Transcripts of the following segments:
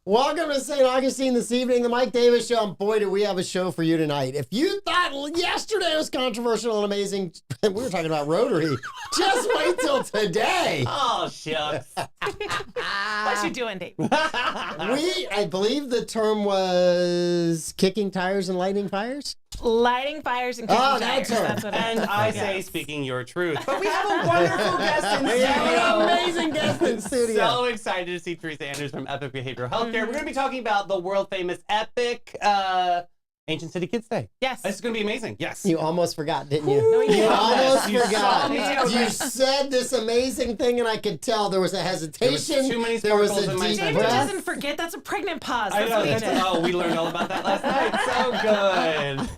Welcome to St. Augustine this evening, the Mike Davis Show. And boy, do we have a show for you tonight. If you thought yesterday was controversial and amazing, we were talking about Rotary. Just wait till today. Oh, shucks. What you doing, Dave? I believe the term was kicking tires and lighting fires. Lighting fires and kicking tires. That's her. That's what And I say speaking your truth. But we have a wonderful guest in We studio. have an amazing guest in studio. So excited to see Teresa Andrews from Epic Behavioral Healthcare. We're going to be talking about the world famous Epic Ancient City Kids Day. Yes. This is going to be amazing. Yes. You almost forgot, didn't you? No, You almost You forgot. saw me. You said this amazing thing, and I could tell there was a hesitation. There was too many There was sparkles a in my deep David breath. breath. doesn't forget. That's a pregnant pause. I That's know. what he did. We learned all about that last night. So good.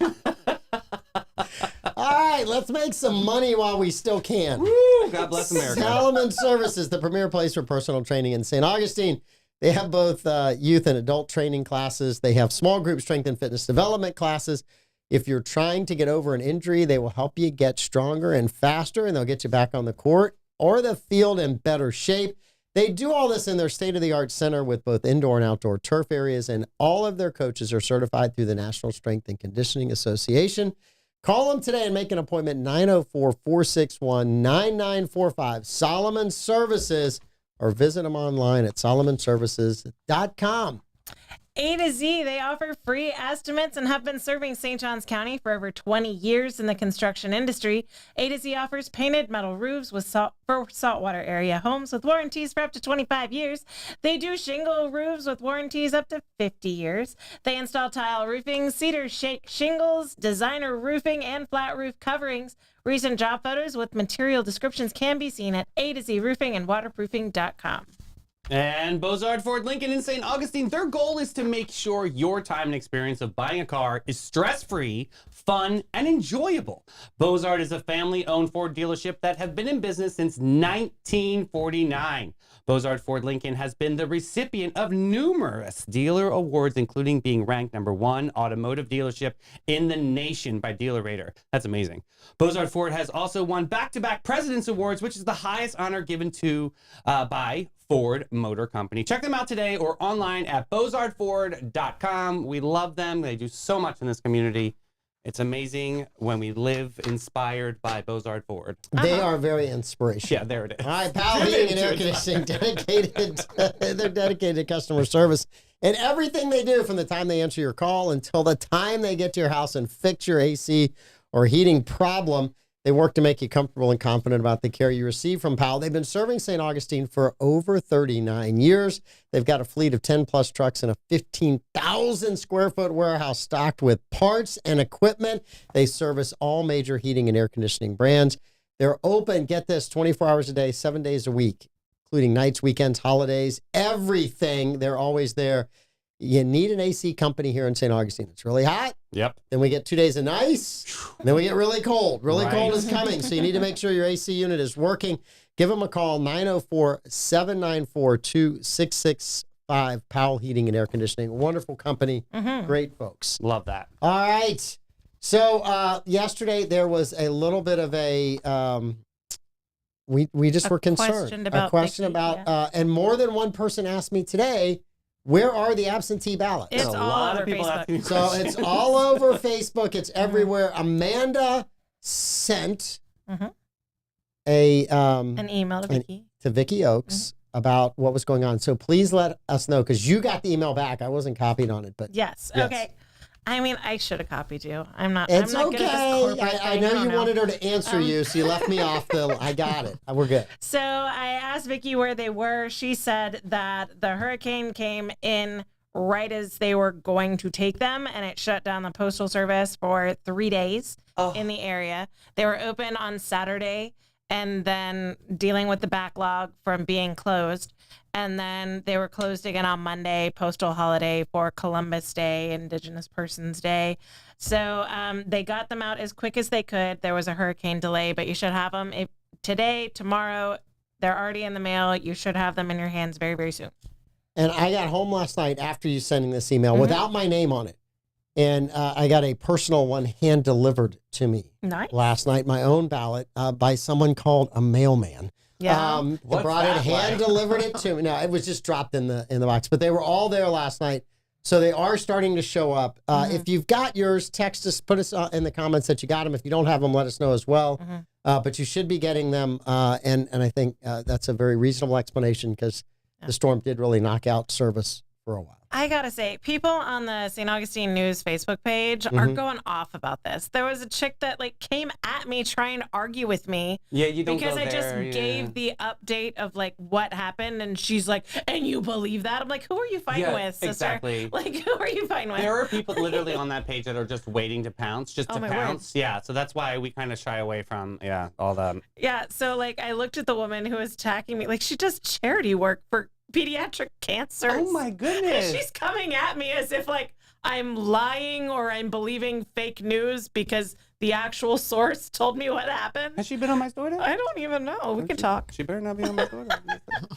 All right, let's make some money while we still can. Woo, God bless America. Salomon Services, the premier place for personal training in St. Augustine. They have both youth and adult training classes. They have small group strength and fitness development classes. If you're trying to get over an injury, they will help you get stronger and faster, and they'll get you back on the court or the field in better shape. They do all this in their state-of-the-art center with both indoor and outdoor turf areas, and all of their coaches are certified through the National Strength and Conditioning Association. Call them today and make an appointment, 904-461-9945. Solomon Services, or visit them online at solomonservices.com. A to Z, they offer free estimates and have been serving St. Johns County for over 20 years in the construction industry. A to Z offers painted metal roofs for saltwater area homes with warranties for up to 25 years. They do shingle roofs with warranties up to 50 years. They install tile roofing, cedar shake shingles, designer roofing, and flat roof coverings. Recent job photos with material descriptions can be seen at A to Z Roofing and Waterproofing.com. And Bozard Ford Lincoln in St. Augustine, their goal is to make sure your time and experience of buying a car is stress-free, fun, and enjoyable. Bozard is a family-owned Ford dealership that have been in business since 1949. Bozard Ford Lincoln has been the recipient of numerous dealer awards, including being ranked #1 automotive dealership in the nation by Dealer Rater. That's amazing. Bozard Ford has also won back-to-back President's Awards, which is the highest honor given to by Ford Motor Company. Check them out today or online at bozardford.com. We love them. They do so much in this community. It's amazing when we live inspired by Bozard Ford. They are very inspirational. Yeah, there it is. All right, Pal Heating and Air Conditioning, they're dedicated to customer service. And everything they do from the time they answer your call until the time they get to your house and fix your AC or heating problem, they work to make you comfortable and confident about the care you receive from Powell. They've been serving St. Augustine for over 39 years. They've got a fleet of 10-plus trucks and a 15,000 square foot warehouse stocked with parts and equipment. They service all major heating and air conditioning brands. They're open, get this, 24 hours a day, 7 days a week, including nights, weekends, holidays, everything. They're always there. You need an AC company here in St. Augustine. It's really hot. Yep. Then we get 2 days of nice. Then we get really cold. Really Right. cold is coming. So you need to make sure your AC unit is working. Give them a call, 904-794-2665. Powell Heating and Air Conditioning. Wonderful company. Great folks. Love that. All right. So yesterday there was a little bit of a, we just were concerned. About a question Vicky, about, yeah. and more than one person asked me today, where are the absentee ballots? It's A all lot over of people Facebook. asking So it's all over Facebook. It's everywhere. Amanda sent a An email to Vicky. to Vicky Oakes about what was going on. So please let us know, because you got the email back. I wasn't copied on it, but Yes. Yes. Okay. I mean, I should have copied you. I'm not. it's I'm not good at this okay. corporate I thing. know don't you wanted her to answer you, so you left me off the. I got it. We're good. So I asked Vicky where they were. She said that the hurricane came in right as they were going to take them, and it shut down the postal service for 3 days in the area. They were open on Saturday, and then dealing with the backlog from being closed. And then they were closed again on Monday, postal holiday for Columbus Day, Indigenous Persons Day. So they got them out as quick as they could. There was a hurricane delay, but you should have them today, tomorrow. They're already in the mail. You should have them in your hands very, very soon. And I got home last night after you sending this email without my name on it. And I got a personal one hand delivered to me Nice. last night, my own ballot by someone called a mailman. Yeah. What's Brought it, that hand like? delivered it to me. No, it was just dropped in the box, but they were all there last night. So they are starting to show up. If you've got yours, text us, put us in the comments that you got them. If you don't have them, let us know as well. But you should be getting them. And I think that's a very reasonable explanation because the storm did really knock out service for a while. I gotta say, people on the St. Augustine News Facebook page are going off about this. There was a chick that like came at me trying to argue with me. Yeah, you don't because go I just there, yeah. gave the update of like what happened, and she's like, "And you believe that?" I'm like, "Who are you fighting with, sister? Exactly. Like, who are you fighting with?" There are people literally on that page that are just waiting to pounce, just to my pounce. word. Yeah, so that's why we kind of shy away from all the. Yeah, so like I looked at the woman who was attacking me, like she does charity work for pediatric cancers. Oh my goodness! She's coming at me as if like I'm lying or I'm believing fake news because the actual source told me what happened. Has she been on my story? I don't even know. We can talk. She better not be on my story.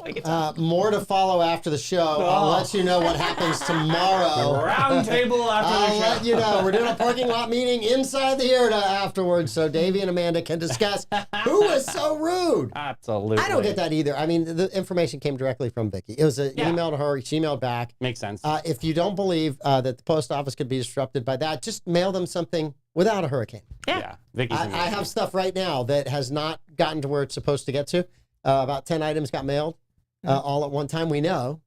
We can talk. More to follow after the show. I'll let you know what happens tomorrow. Round table after I'll the show. let you know. We're doing a parking lot meeting inside the IRTA afterwards, so Davey and Amanda can discuss who was so rude. Absolutely. I don't get that either. I mean, the information came directly from Vicky. It was an email to her. She emailed back. Makes sense. If you don't believe that the post office could be disrupted by that, just mail them something without a hurricane. Yeah. Vicky's I amazing. have stuff right now that has not gotten to where it's supposed to get to. About 10 items got mailed all at one time, we know.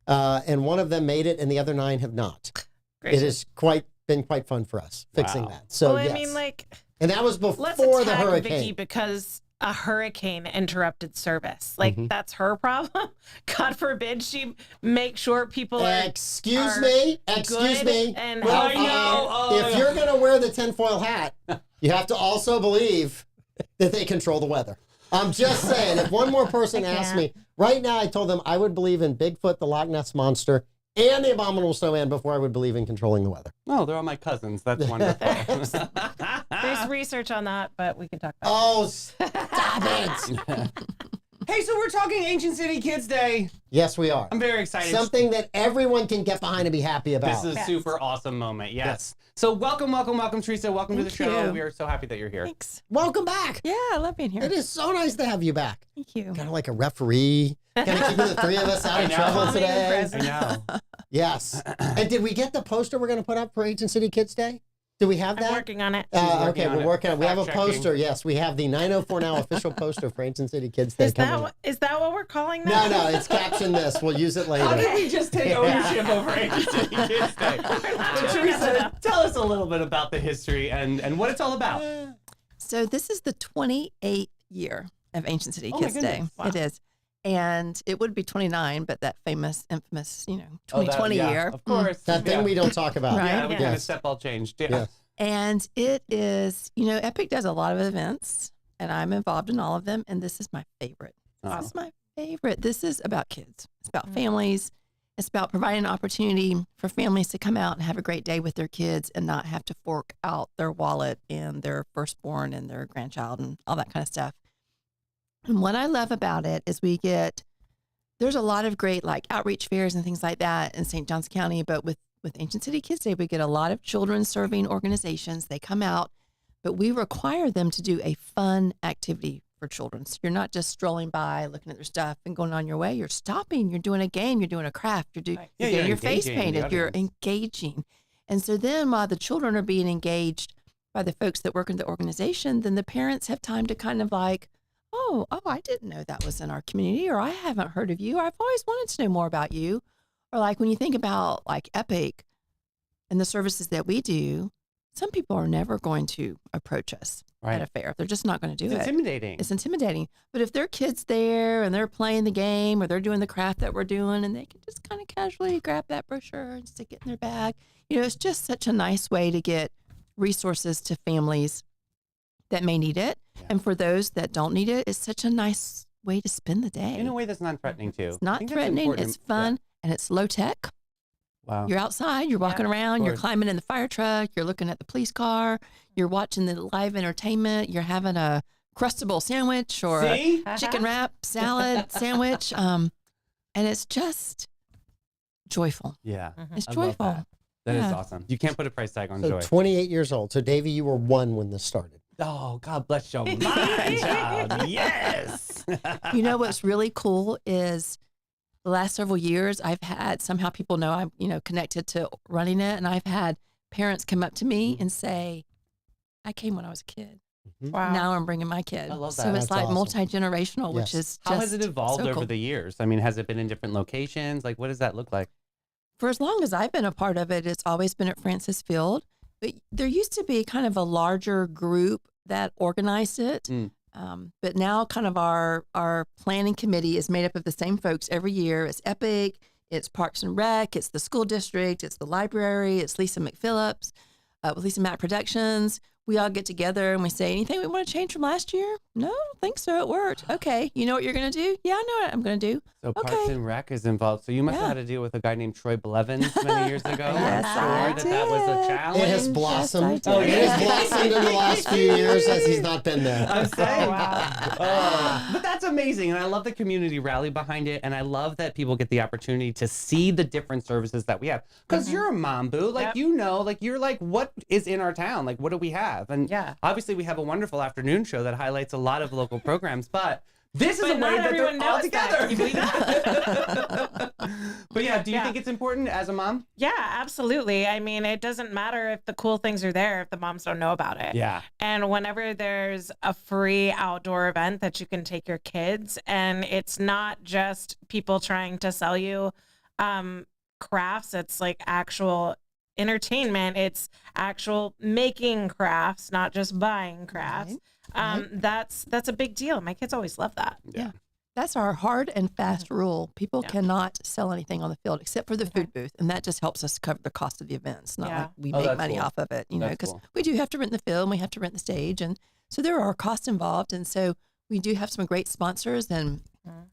And one of them made it and the other 9 have not. Gracious. It has been quite fun for us fixing Wow. that. So, Well, yes. I mean, like, And that was let's before the attack hurricane. Vicky because a hurricane interrupted service. Like, that's her problem. God forbid she make sure people are Excuse are me. good and Well, healthy. if you're going to wear the tinfoil hat, you have to also believe that they control the weather. I'm just saying, if one more person asked me, right now I told them I would believe in Bigfoot, the Loch Ness Monster, and the Abominable Snowman before I would believe in controlling the weather. Oh, they're all my cousins. That's wonderful. There's research on that, but we can talk about Oh, stop it. Hey, so we're talking Ancient City Kids Day. Yes, we are. I'm very excited. Something that everyone can get behind and be happy about. This is a super awesome moment. Yes. So welcome, Teresa. Welcome to the show. you. We are so happy that you're here. Thanks. Welcome back. Yeah, I love being here. It is so nice to have you back. Thank you. Kind of like a referee. Kind of keeping the 3 of us out of know. trouble Calming today. presence. I know. Yes. And did we get the poster we're going to put up for Ancient City Kids Day? Do we have I'm that? working on it. Okay, we're working on it. We have a Fact-checking. poster. Yes, we have the 904 Now official poster for Ancient City Kids Day Is coming that up. is that what we're calling No, that? no, it's captioned this. We'll use it How did later. we just take ownership over Ancient City Kids Day? So, Teresa, tell us a little bit about the history and what it's all about. So this is the 28th year of Ancient City Oh my Kids Day. goodness. Wow. It is. And it would be 29, but that famous, infamous, 2020 year. Of course. That thing we don't talk about. Right. Yeah, we kind of Yes. step all changed. Yeah. Yes. And it is, Epic does a lot of events, and I'm involved in all of them. And this is my favorite. Oh. This is my favorite. This is about kids. It's about families. It's about providing an opportunity for families to come out and have a great day with their kids and not have to fork out their wallet and their firstborn and their grandchild and all that kind of stuff. And what I love about it is there's a lot of great like outreach fairs and things like that in St. Johns County, but with Ancient City Kids Day, we get a lot of children serving organizations. They come out, but we require them to do a fun activity for children. So you're not just strolling by, looking at their stuff and going on your way. You're stopping. You're doing a game. You're doing a craft. You're Yeah, getting you're your face engaging the painted. You're audience. engaging. And so then while the children are being engaged by the folks that work in the organization, then the parents have time to kind of like, oh, I didn't know that was in our community, or I haven't heard of you, or I've always wanted to know more about you. Or like when you think about like Epic and the services that we do, some people are never going to approach us Right. at a fair. They're just not going to do It's it. intimidating. It's intimidating. But if their kid's there and they're playing the game or they're doing the craft that we're doing, and they can just kind of casually grab that brochure and stick it in their bag, it's just such a nice way to get resources to families that may need it. Yeah. And for those that don't need it, it's such a nice way to spend the day. In a way that's non-threatening too. It's I not think that's threatening. important. It's fun and it's low tech. Wow. You're outside, you're walking around, you're course. climbing in the fire truck, you're looking at the police car, you're watching the live entertainment, you're having a Crustable sandwich or See? a chicken wrap salad sandwich. And it's just joyful. Yeah. It's I love joyful. that. That is Yeah. awesome. You can't put a price tag on So joy. 28 years old. So Davey, you were 1 when this started. Oh, God bless your mind, child. Yes. You know what's really cool is the last several years I've had, somehow people know I'm, connected to running it. And I've had parents come up to me and say, I came when I was a kid. Wow. Now I'm bringing my kid. I love that. So it's That's like awesome. multi-generational, which Yes. is How has it just evolved so over cool. the years? I mean, has it been in different locations? Like, what does that look like? For as long as I've been a part of it, it's always been at Francis Field. But there used to be kind of a larger group that organized it. But now kind of our planning committee is made up of the same folks every year. It's Epic, it's Parks and Rec, it's the school district, it's the library, it's Lisa McPhillips with Lisa Mack Productions. We all get together and we say, anything we want to change from last year? No, I don't think so. It worked. Okay. You know what you're going to do? Yeah, I know what I'm going to do. So Okay. Parks and Rec is involved. So you must have Yeah. had to deal with a guy named Troy Blevins many years ago. Yes, I'm I sure that was a did. challenge. It has blossomed. Yes, I did. It has blossomed in the last few years as he's not been there. I'm saying. Oh, wow. But that's amazing. And I love the community rally behind it. And I love that people get the opportunity to see the different services that we have. Because you're a mom, boo. Like, Yep. you're like, what is in our town? Like, what do we have? And Yeah. obviously we have a wonderful afternoon show that highlights a lot of local programs. But this is But a way not that they're everyone all knows that. together. Can you believe that? But yeah, do you Yeah. think it's important as a mom? Yeah, absolutely. I mean, it doesn't matter if the cool things are there if the moms don't know about it. Yeah. And whenever there's a free outdoor event that you can take your kids, and it's not just people trying to sell you crafts, it's like actual entertainment, it's actual making crafts, not just buying crafts. That's a big deal. My kids always love that. Yeah. That's our hard and fast rule. People cannot sell anything on the field except for the food booth. And that just helps us cover the cost of the events. Not Yeah. like we Oh, make that's money cool. off of it, That's because cool. we do have to rent the field and we have to rent the stage. And so there are costs involved. And so we do have some great sponsors. And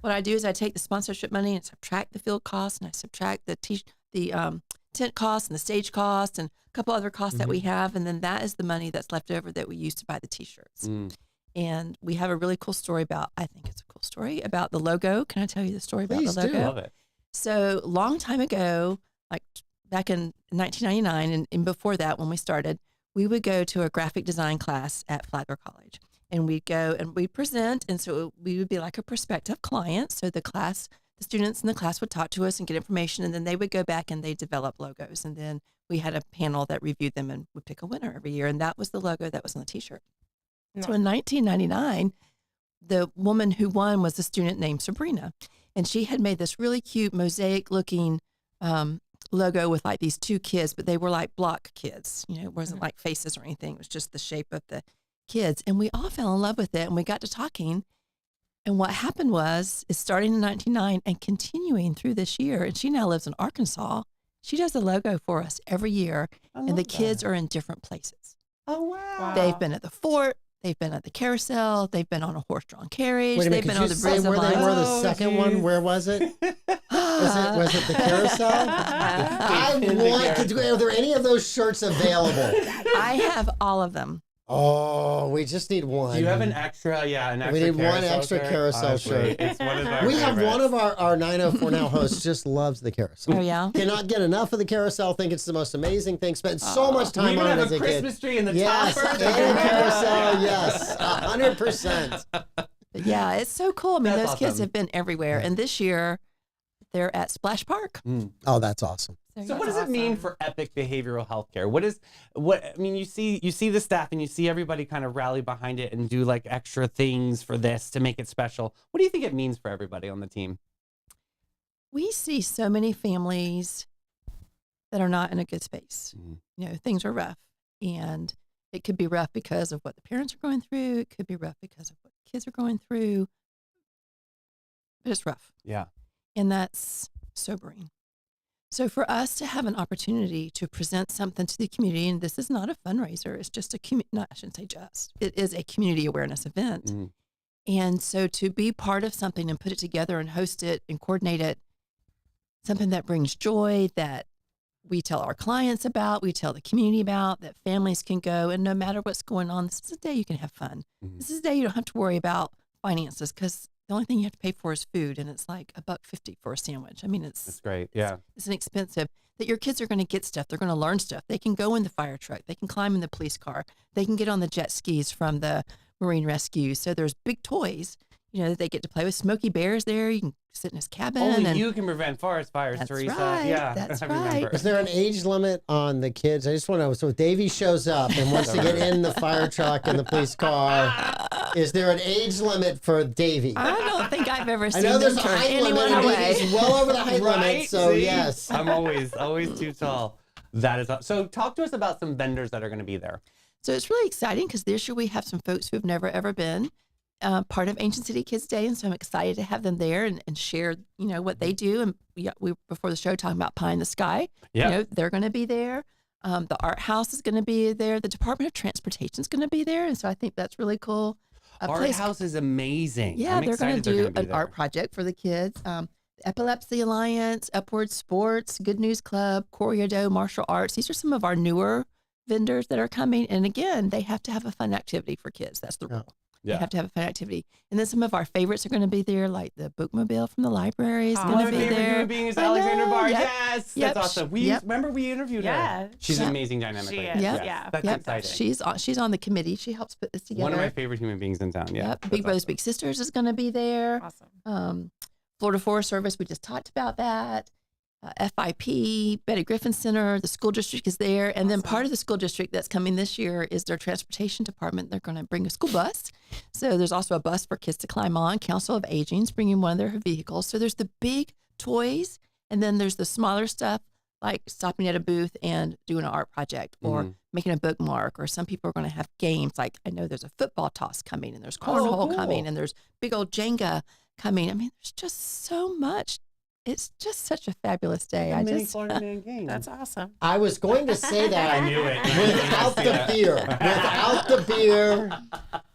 what I do is I take the sponsorship money and subtract the field costs and I subtract the tent costs and the stage costs and a couple other costs that we have. And then that is the money that's left over that we use to buy the t-shirts. And we have a really cool story I think it's a cool story about the logo. Can I tell you the story Please about the do. logo? Love it. So long time ago, like back in 1999 and before that when we started, we would go to a graphic design class at Flagler College. And we'd go and we'd present. And so we would be like a prospective client. So the students in the class would talk to us and get information. And then they would go back and they develop logos. And then we had a panel that reviewed them and would pick a winner every year. And that was the logo that was on the t-shirt. So in 1999, the woman who won was a student named Sabrina. And she had made this really cute mosaic looking logo with like these two kids, but they were like block kids. It wasn't like faces or anything. It was just the shape of the kids. And we all fell in love with it. And we got to talking. And what happened is starting in 1999 and continuing through this year, and she now lives in Arkansas. She does the logo for us every year. And the kids are in different places. Oh, wow. They've been at the fort. They've been at the carousel. They've been on a horse-drawn carriage. Wait a They've minute, been could on you the say Brazil where they were the Oh, second geez. one? Where was it? Was it the carousel? I want. Are there any of those shirts available? I have all of them. Oh, we just need one. Do you have an extra? Yeah, an extra. We need one carousel extra shirt? carousel Honestly, shirt. It's one of our We have favorites. one of our 904 Now hosts just loves the carousel. Oh, yeah? Cannot get enough of the carousel. Think it's the most amazing thing. Spent so much We time even on it have as a a Christmas kid. tree in the Yes, topper. and carousel. Yes, 100%. But yeah, it's so cool. I mean, That's those kids awesome. have been everywhere. And this year, they're at Splash Park. Oh, that's awesome. So what does it mean for Epic behavioral healthcare? I mean, you see the staff and you see everybody kind of rally behind it and do like extra things for this to make it special. What do you think it means for everybody on the team? We see so many families that are not in a good space. Things are rough. And it could be rough because of what the parents are going through. It could be rough because of what the kids are going through. But it's rough. Yeah. And that's sobering. So for us to have an opportunity to present something to the community, and this is not a fundraiser, it's just I shouldn't say just, it is a community awareness event. And so to be part of something and put it together and host it and coordinate it, something that brings joy, that we tell our clients about, we tell the community about, that families can go, and no matter what's going on, this is a day you can have fun. This is a day you don't have to worry about finances because the only thing you have to pay for is food, and it's like $1.50 for a sandwich. I mean, That's great. Yeah. it's inexpensive. That your kids are going to get stuff. They're going to learn stuff. They can go in the fire truck. They can climb in the police car. They can get on the jet skis from the Marine Rescue. So there's big toys, that they get to play with. Smokey Bear's there. You can sit in his cabin. Only you can prevent forest fires, That's Teresa. right. Yeah, That's I right. remember. Is there an age limit on the kids? I just want to know. So if Davey shows up and wants to get in the fire truck and the police car, is there an age limit for Davey? I don't think I've ever I seen know there's them a turn height anyone limit, and away. Davey's well over the height limit, Right? so See? yes. I'm always too tall. That is so. Talk to us about some vendors that are going to be there. So it's really exciting because this year we have some folks who have never ever been part of Ancient City Kids Day, and so I'm excited to have them there and share, what they do. And we before the show talking about Pie in the Sky. Yeah. They're going to be there. The Art House is going to be there. The Department of Transportation is going to be there, and so I think that's really cool. Art House is amazing. Yeah, I'm they're going to excited do gonna be an there. art project for the kids. Epilepsy Alliance, Upward Sports, Good News Club, Corrido Martial Arts. These are some of our newer vendors that are coming. And again, they have to have a fun activity for kids. That's the rule. Yeah. They have to have a fun activity. And then some of our favorites are going to be there, like the Bookmobile from the library is Oh, going One to of be my favorite there. human beings is I Alexander know, Barr. yep. Yes, Yep. that's awesome. Remember we interviewed Yeah. her. She's Yep. an amazing dynamic. She lady. is, Yes, yeah. That's Yep. exciting. She's on the committee. She helps put this together. One of my favorite human beings in town. Yeah. Yep. That's Big Brothers awesome. Big Sisters is going to be there. Awesome. Florida Forest Service, we just talked about that. FIP, Betty Griffin Center, the school district is there. And then part of the school district that's coming this year is their transportation department. They're going to bring a school bus. So there's also a bus for kids to climb on. Council of Aging's bringing one of their vehicles. So there's the big toys, and then there's the smaller stuff like stopping at a booth and doing an art project or making a bookmark, or some people are going to have games. Like I know there's a football toss coming, and there's cornhole cool. coming, and there's big old Jenga coming. I mean, there's just so much. It's just such a fabulous day. A mini Florida Man game. That's awesome. I was going to say that. I knew it. Without the beer,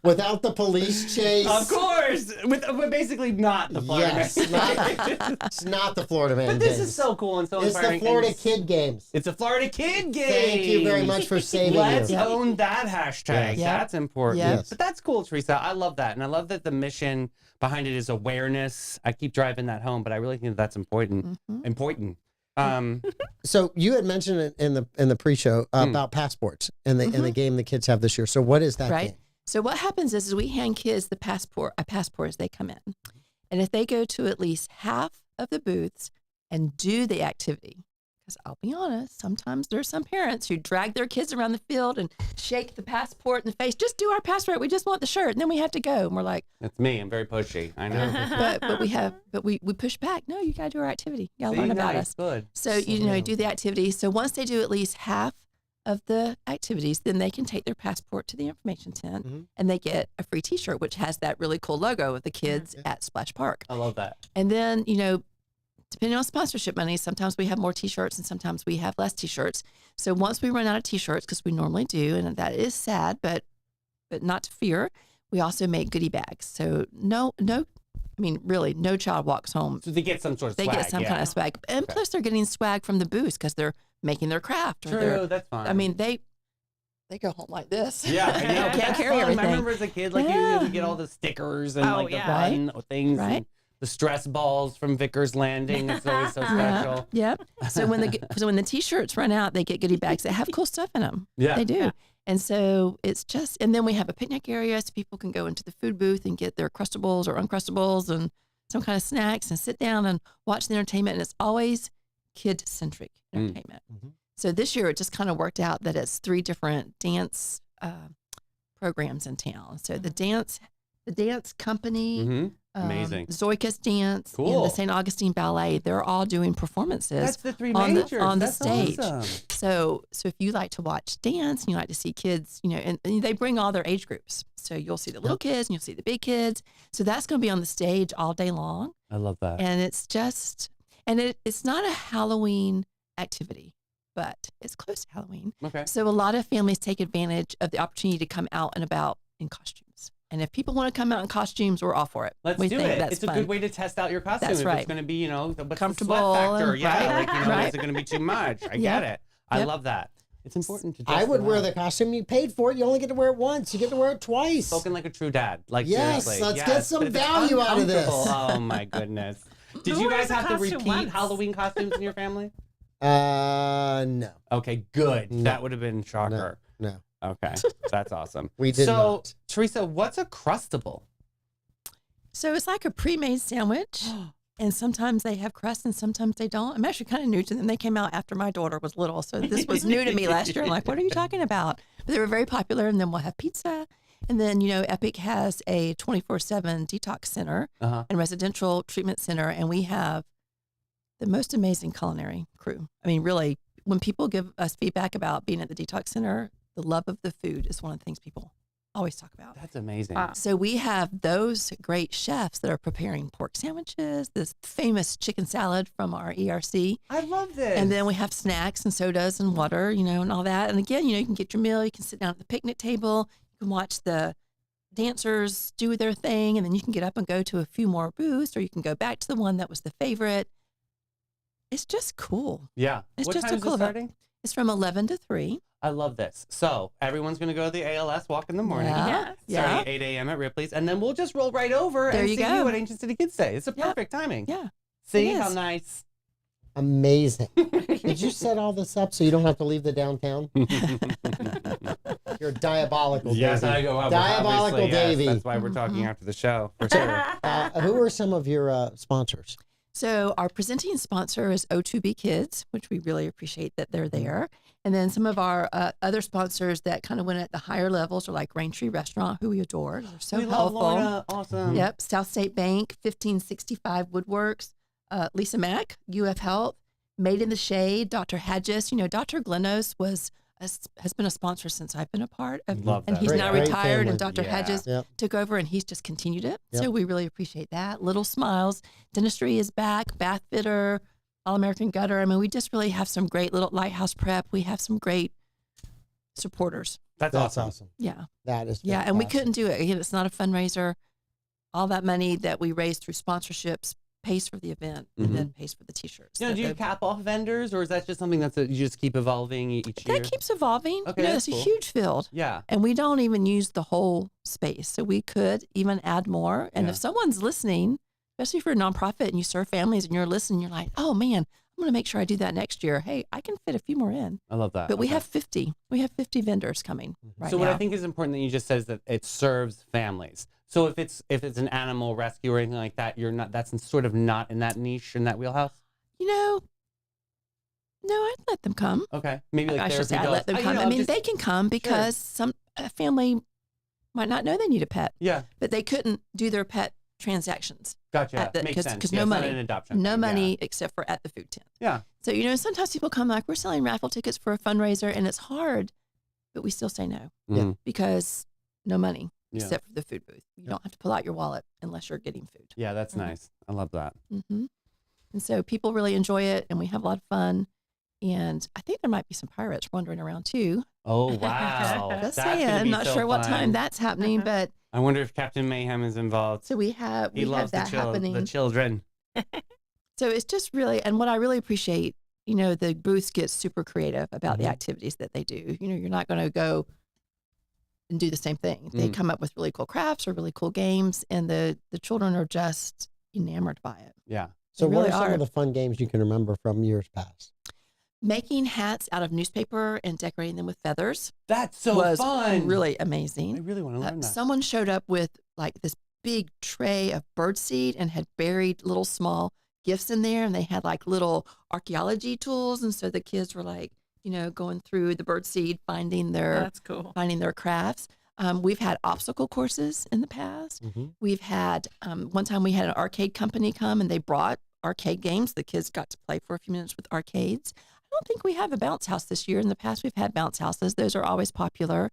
without the police chase. Of course, but basically not the Florida Yes, Man. it's not the Florida Man But this games. is so cool and so It's inspiring. the Florida and Kid Games. It's a Florida Kid game. Thank you very much for saving Let's you. own that hashtag. Yes. Yep. That's important. Yes. But that's cool, Teresa. I love that. And I love that the mission behind it is awareness. I keep driving that home, but I really think that's important. Important. So you had mentioned it in the pre-show about passports and the game the kids have this year. So what is that Right. game? So what happens is we hand kids a passport as they come in. And if they go to at least half of the booths and do the activity, because I'll be honest, sometimes there's some parents who drag their kids around the field and shake the passport in the face. Just do our passport. We just want the shirt. And then we have to go. And we're like, That's me. I'm very pushy. I know. but we push back. No, you got to do our activity. You got to See? learn about Nice. us. Good. So, do the activity. So once they do at least half of the activities, then they can take their passport to the information tent and they get a free t-shirt, which has that really cool logo of the kids at Splash Park. I love that. And then, depending on sponsorship money, sometimes we have more t-shirts and sometimes we have less t-shirts. So once we run out of t-shirts, because we normally do, and that is sad, but not to fear, we also make goodie bags. So really, no child walks home. So they get some sort of They swag. get some kind of swag. And plus they're getting swag from the booths because they're making their craft. Or True, that's fine. I mean, they go home like this. Yeah, I know. Can't That's carry fun. everything. I remember as a kid, like Yeah. you get all the stickers and Oh, like the yeah. fun things, Right. and the stress balls from Vickers Landing. It's always so special. Yep. So when the t-shirts run out, they get goodie bags that have cool stuff in them. Yeah. They do. And so it's just, and then we have a picnic area so people can go into the food booth and get their Crustables or Uncrustables and some kind of snacks and sit down and watch the entertainment. And it's always kid-centric entertainment. So this year it just kind of worked out that it's 3 different dance programs in town. So the dance company, Amazing. Zoikas Dance, and Cool. the St. Augustine Ballet, they're all doing performances That's the 3 on majors. the That's stage. awesome. So if you like to watch dance and you like to see kids, and they bring all their age groups. So you'll see the little kids and you'll see the big kids. So that's going to be on the stage all day long. I love that. And it's just, it's not a Halloween activity, but it's close to Halloween. Okay. So a lot of families take advantage of the opportunity to come out and about in costumes. And if people want to come out in costumes, we're all for it. Let's we do think it. That's It's fun. a good way to test out your costume. That's if right. It's going to be, what's Comfortable the sweat factor? and- Yeah, right, like, right. is it going to be too much? I get it. I Yep. love that. It's important to dress I would them wear up. the costume. You paid for it. You only get to wear it once. You get to wear it twice. Spoken like a true dad. Like, Yes, seriously. let's Yes, get some but it's value out of this. uncomfortable. Oh my goodness. Did Who you wears guys a have to costume repeat once? Halloween costumes in your family? No. Okay, good. No. That would have been shocker. No. Okay, that's awesome. We did so, not. Teresa, what's a crustable? So it's like a pre-made sandwich, and sometimes they have crust and sometimes they don't. I'm actually kind of new to them. They came out after my daughter was little, so this was new to me last year. I'm like, what are you talking about? But they were very popular, and then we'll have pizza. And then, Epic has a 24/7 detox center and residential treatment center, and we have the most amazing culinary crew. I mean, really, when people give us feedback about being at the detox center, the love of the food is one of the things people always talk about. That's amazing. Wow. So we have those great chefs that are preparing pork sandwiches, this famous chicken salad from our ERC. I love this. And then we have snacks and sodas and water, and all that. And again, you can get your meal, you can sit down at the picnic table, you can watch the dancers do their thing, and then you can get up and go to a few more booths, or you can go back to the one that was the favorite. It's just cool. Yeah. It's what just time a is cool it event. starting? It's from 11 to 3. I love this. So everyone's going to go to the ALS walk in the morning. Yeah. Starting at 8 a.m. at Ripley's. And then we'll just roll right over There and you see go. you at Ancient City Kids Day. It's a Yep. perfect timing. Yeah. See it how is. nice. Amazing. Did you set all this up so you don't have to leave the downtown? You're diabolical, Yes, Davey. I go out. Diabolical, Obviously, yes. Davey. That's why we're talking after the show, for sure. Who are some of your sponsors? So our presenting sponsor is O2B Kids, which we really appreciate that they're there. And then some of our other sponsors that kind of went at the higher levels are like Raintree Restaurant, who we adore. They're so we love helpful. Lorna. Awesome. Yep. South State Bank, 1565 Woodworks, Lisa Mack, UF Health, Made in the Shade, Dr. Hadgis. Dr. Glenos has been a sponsor since I've been a part of. Love And that. he's Great- now great retired, family. and Dr. Yeah. Hadgis Yep. took over, and he's just continued it. Yep. So we really appreciate that. Little Smiles, Dentistry is back, Bath Fitter, All American Gutter. I mean, we just really have some great little Lighthouse Prep. We have some great supporters. That's That's awesome. awesome. Yeah. That is Yeah. And we fantastic. couldn't do it. Again, it's not a fundraiser. All that money that we raise through sponsorships pays for the event Mhm. and then pays for the t-shirts. Do you cap off vendors, or is that just something you just keep evolving each year? That keeps evolving. Okay, It's that's a cool. huge field. Yeah. And we don't even use the whole space. So we could even add more. And Yeah. if someone's listening, especially if you're a nonprofit and you serve families and you're listening, you're like, oh man, I'm going to make sure I do that next year. Hey, I can fit a few more in. I love that. But we Okay. have 50. We have 50 vendors coming right So now. what I think is important that you just said is that it serves families. So if it's an animal rescue or anything like that, that's sort of not in that niche, in that wheelhouse. No, I'd let them come. Okay, maybe like I should therapy say I dogs. let them come. I mean, they can come because a family might not know they need a pet, Yeah, but they couldn't do their pet transactions. gotcha. Makes sense. Because Yeah, no it's not money, an adoption no thing. money except for at the food tent. Yeah. So, sometimes people come like, we're selling raffle tickets for a fundraiser and it's hard, but we still say no Yeah. Mhm. because no money Yeah. except for the food booth. You don't have to pull out your wallet unless you're getting food. Yeah, that's Mhm. nice. I love that. hmm And so people really enjoy it and we have a lot of fun. And I think there might be some pirates wandering around too. Oh wow, Just That's saying, gonna I'm be not so sure what fun. time that's happening, but I wonder if Captain Mayhem is involved. so we have He loves that happening. the children. So it's just really, and what I really appreciate, the booths get super creative about the Mhm. activities that they do. You're not going to go and do the same thing. They Mhm. come up with really cool crafts or really cool games, and the children are just enamored by it. Yeah. So, They what really are some are. of the fun games you can remember from years past? Making hats out of newspaper and decorating them with feathers That's so was fun. really I amazing. really want to learn that. Someone showed up with like this big tray of birdseed and had buried little small gifts in there, and they had like little archaeology tools, and so the kids were like, going through the birdseed, finding their cool. crafts. We've had obstacle courses in the past. Mhm. We've had one time we had an arcade company come and they brought arcade games. The kids got to play for a few minutes with arcades. I don't think we have a bounce house this year. In the past, we've had bounce houses. Those are always popular.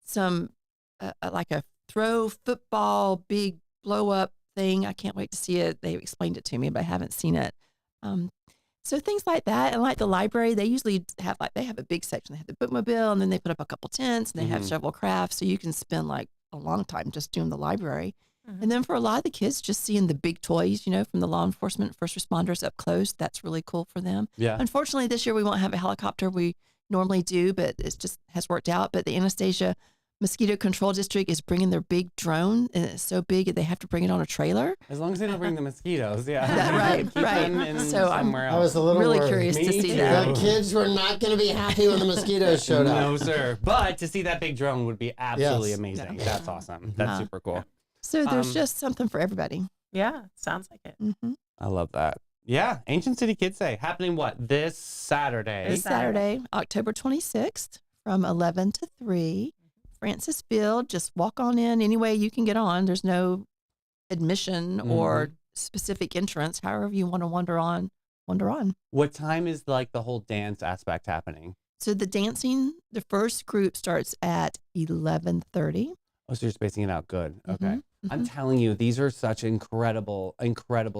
Some like a throw football, big blow up thing. I can't wait to see it. They explained it to me, but I haven't seen it. So things like that. And like the library, they usually have they have a big section. They have the bookmobile, and then they put up a couple tents, and they have Mhm. several crafts. So you can spend like a long time just doing the library. Mhm. And then for a lot of the kids, just seeing the big toys, from the law enforcement, first responders up close, that's really cool for them. Yeah. Unfortunately, this year we won't have a helicopter. We normally do, but it just has worked out. But the Anastasia Mosquito Control District is bringing their big drone, and it's so big that they have to bring it on a trailer. As long as they don't bring the mosquitoes, yeah. Right, Keep right. them in So somewhere I else. was a little really worried. curious to Me see too. that. The kids were not going to be happy when the mosquitoes showed up. No, sir. But to see that big drone would be absolutely Yes. amazing. Yeah. That's awesome. That's super cool. So there's Um, just something for everybody. Yeah, sounds like it. Mm-hmm. I love that. Yeah, Ancient City Kids Day happening what this Saturday? This Saturday, October 26th, from 11 to 3, Francis Field. Just walk on in any way you can get on. There's no admission or specific entrance. However you want to wander on, wander on. What time is like the whole dance aspect happening? So the dancing, the first group starts at 11:30. Oh, so you're spacing it out. Good. Okay. Mhm, I'm telling you, these are such incredible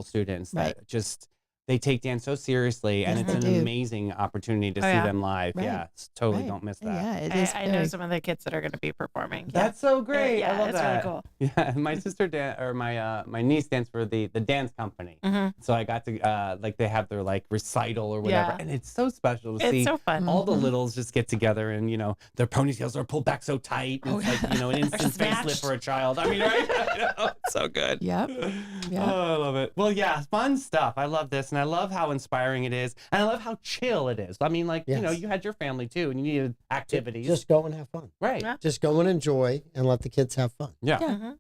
students that Right. just they take dance so seriously, and Yes, it's they an do. amazing opportunity to see yeah. them live. Right. Yeah, totally Right. don't miss that. Yeah, it is. I know some of the kids that are going to be performing. That's so great. Yeah, I love it's that. really cool. Yeah, my sister my niece danced for the dance company, so I got to like they have their like recital or whatever, Yeah. and it's so special to see. It's so fun. All the Mhm. littles just get together, and their ponytails are pulled back so tight. And it's like an instant Snatched. facelift for a child. I mean, right? I know, it's so good. Yep. Yep. Oh, I love it. Well, yeah, fun stuff. I love this, and I love how inspiring it is, and I love how chill it is. I mean, like Yes. you had your family too, and you needed activities. Just go and have fun. right. Yeah. Just go and enjoy and let the kids have fun. Yeah. Yeah. Mhm.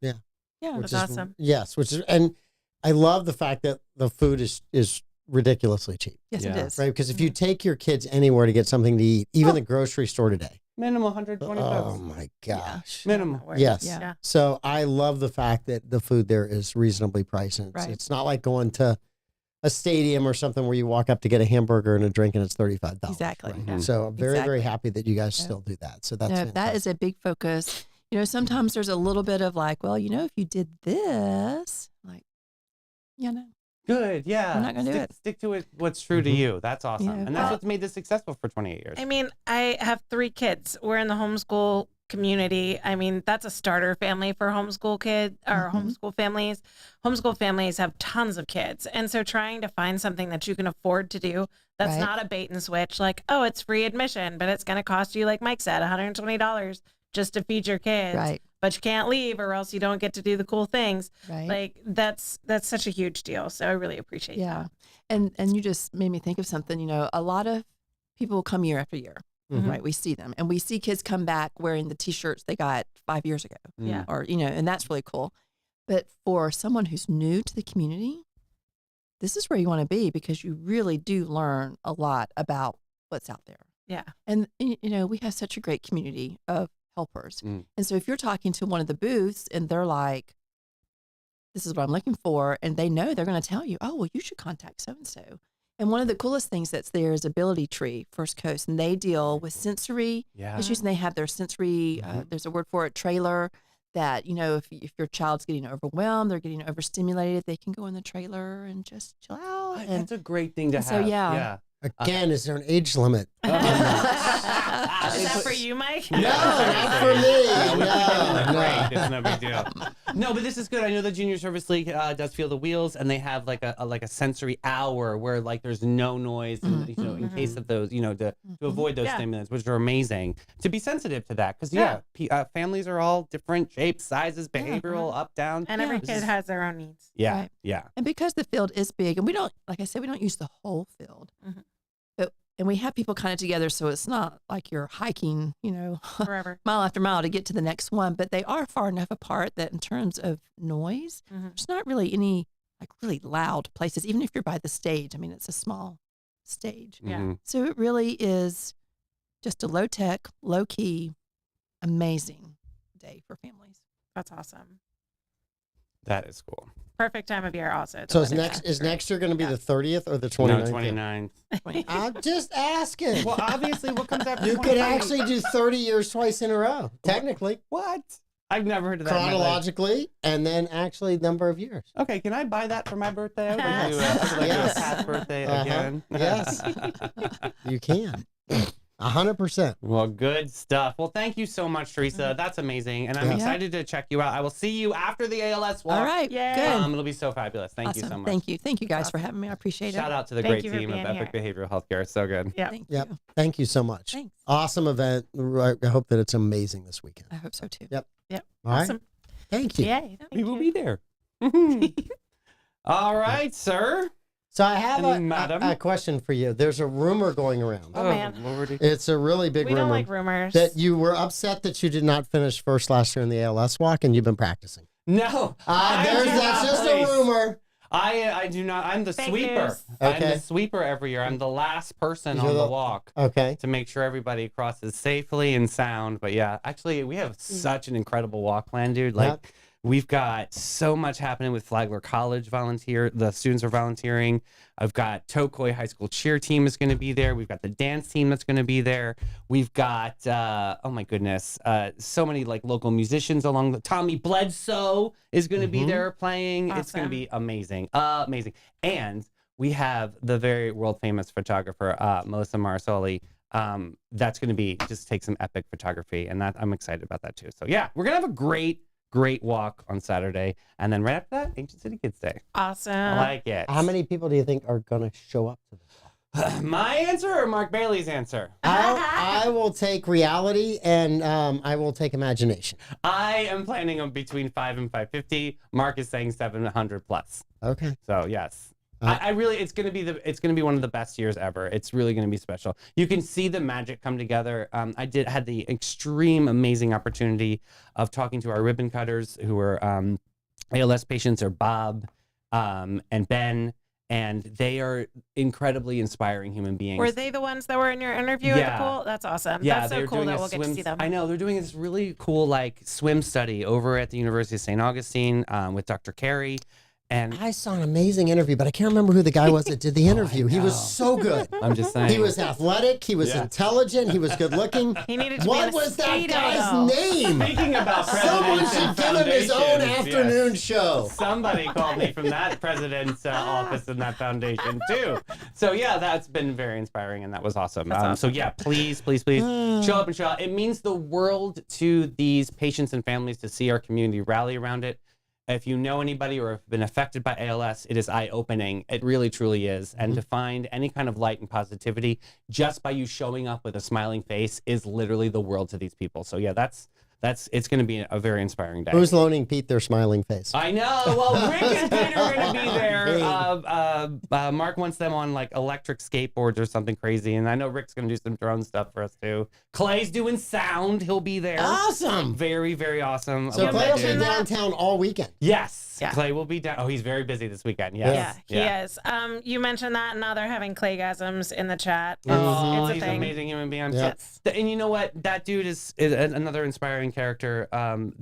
Yeah. Which That's is awesome. Yes, which is, and I love the fact that the food is ridiculously cheap, Yes, it Yeah. is. right? Because if you take your kids anywhere to get something to eat, even the grocery store today, Minimum 120 oh bucks. my gosh. Minimum. Yes. Yeah. So I love the fact that the food there is reasonably priced. And Right. it's not like going to a stadium or something where you walk up to get a hamburger and a drink and it's $35. Exactly. Right? Mhm. So I'm very, very Exactly. happy that you guys Yeah. still do that. So that's No, that fantastic. is a big focus. Sometimes there's a little bit of like, well, if you did this, like, no. Good, yeah. I'm not gonna do it. Stick to it. What's true to Mhm. you. That's awesome, Yeah. and that's Well- what's made this successful for 28 years. I mean, I have 3 kids. We're in the homeschool community. I mean, that's a starter family for homeschool kids or homeschool families. Homeschool families have tons of kids. And so trying to find something that you can afford to do that's Right. not a bait and switch, like, oh, it's free admission, but it's going to cost you, like Mike said, $120 just to feed your kids. Right. But you can't leave or else you don't get to do the cool things. Right. Like that's such a huge deal. So I really appreciate Yeah. that. And you just made me think of something, a lot of people come year after year, Mhm. right? We see them and we see kids come back wearing the t-shirts they got 5 years ago Yeah. or, and that's really cool. But for someone who's new to the community, this is where you want to be because you really do learn a lot about what's out there. Yeah. And, we have such a great community of helpers. Mm. And so if you're talking to one of the booths and they're like, this is what I'm looking for, and they know they're going to tell you, oh, well, you should contact so-and-so. And one of the coolest things that's there is Ability Tree, First Coast, and they deal with sensory Yeah. issues, and they have their sensory, there's a word for it, trailer, that, if your child's getting overwhelmed, they're getting overstimulated, they can go in the trailer and just chill out. And That's a great thing to and so, have. yeah. Again, is there an age limit? Is that for you, Mike? No, not for me. No. It's no big deal. No, but this is good. I know the Junior Service League does Feel the Wheels, and they have like a sensory hour where like there's no noise, and in case of those, to avoid those Yeah. stimulants, which are amazing. To be sensitive to that, because Yeah. families are all different shapes, sizes, behavioral, up, down. And every This kid is- has their own needs. Yeah, Right. yeah. And because the field is big, and we don't, like I said, we don't use the whole field, Mhm. and we have people kind of together, so it's not like you're hiking, Forever. mile after mile to get to the next one, but they are far enough apart that in terms of noise, Mhm. there's not really any like really loud places, even if you're by the stage. I mean, it's a small stage. Yeah. Mhm. So it really is just a low tech, low key, amazing day for families. That's awesome. That is cool. Perfect time of year also. the So is weather. next year going to be Yeah. the 30th or the No, 29th? 29th. I'm just asking. Well, obviously, what comes after You could 29th? actually do 30 years twice in a row, technically, What? I've never heard of that. in my life. chronologically, and then actually number of years. Okay, can I buy that for my birthday? I would Yes. like to do a Yes. past birthday Uh-huh. again. Yes. You can. 100%. Well, good stuff. Well, thank you so much, Teresa. That's amazing. And I'm excited to check you out. I will see you after the ALS walk. All right. Yay. Good. It'll be so fabulous. Thank you Awesome. so much. Thank you. Thank you guys for having me. I appreciate it. Shout out to the Thank great you for team of being Epic Behavioral Healthcare. It's so good. Yeah. Thank Yep. you. Thank you so much. Thanks. Awesome event. I hope that it's amazing this weekend. I hope so too. Yep. Yep. All right. Awesome. Thank you. Yay. We will be there. All right, sir. So I have And madam? a question for you. There's a rumor going around. Oh, man. Lordy. It's a really big We rumor don't like rumors. that you were upset that you did not finish first last year in the ALS walk and you've been practicing. No. That's just a rumor. I do not. I'm the Fake sweeper. news. I'm Okay. the sweeper every year. I'm the last person You're on the the- walk Okay. to make sure everybody crosses safely and sound. But yeah, actually, we have such an incredible walk plan, dude. Like, we've got so much happening with Flagler College volunteer. The students are volunteering. I've got Tokoi High School cheer team is going to be there. We've got the dance team that's going to be there. We've got, oh my goodness, so many like local musicians along the, Tommy Bledsoe is going to be there playing. It's going to Awesome. be amazing. Amazing. And we have the very world famous photographer, Melissa Marsoli. That's going to be just take some epic photography. And that I'm excited about that too. So yeah, we're going to have a great walk on Saturday. And then right after that, Ancient City Kids Day. Awesome. I like it. How many people do you think are going to show up to this? My answer or Mark Bailey's answer? I will take reality and I will take imagination. I am planning on between 5 and 550. Mark is saying 700 plus. Okay. So yes, I really, it's gonna be one of the best years ever. It's really gonna be special. You can see the magic come together. I had the extreme amazing opportunity of talking to our ribbon cutters who were ALS patients, or Bob and Ben. And they are incredibly inspiring human beings. Were they the ones that were in your interview at the pool? That's awesome. Yeah, That's so they're cool doing that a we'll get to see them. I know they're doing this really cool like swim study over at the University of St. Augustine with Dr. Carey. And I saw an amazing interview, but I can't remember who the guy was that did the interview. He was so good. I'm just saying. He was athletic. He was intelligent. He was good looking. He needed to What be in a was that speedo, guy's though. name? Speaking about Someone presidents and should give him his own foundations, afternoon yes. show. Somebody called me from that president's office in that foundation too. So yeah, that's been very inspiring and that was awesome. So yeah, please show up and show out. It means the world to these patients and families to see our community rally around it. If you know anybody or have been affected by ALS, it is eye-opening. It really, truly is. And to find any kind of light and positivity just by you showing up with a smiling face is literally the world to these people. So yeah, it's going to be a very inspiring day. Who's loaning Pete their smiling face? I know. Well, Rick and Peter are going to be there. Mark wants them on like electric skateboards or something crazy. And I know Rick's going to do some drone stuff for us too. Clay's doing sound. He'll be there. Awesome. Very, very awesome. So I love Clay that will be dude. down all weekend. Yes. Yeah. Clay will be down. Oh, he's very busy this weekend. Yes. Yeah, he is. You mentioned that, and now they're having claygasms in the chat. Oh, It's a he's an thing. amazing human being. Yes. And you know what? That dude is another inspiring character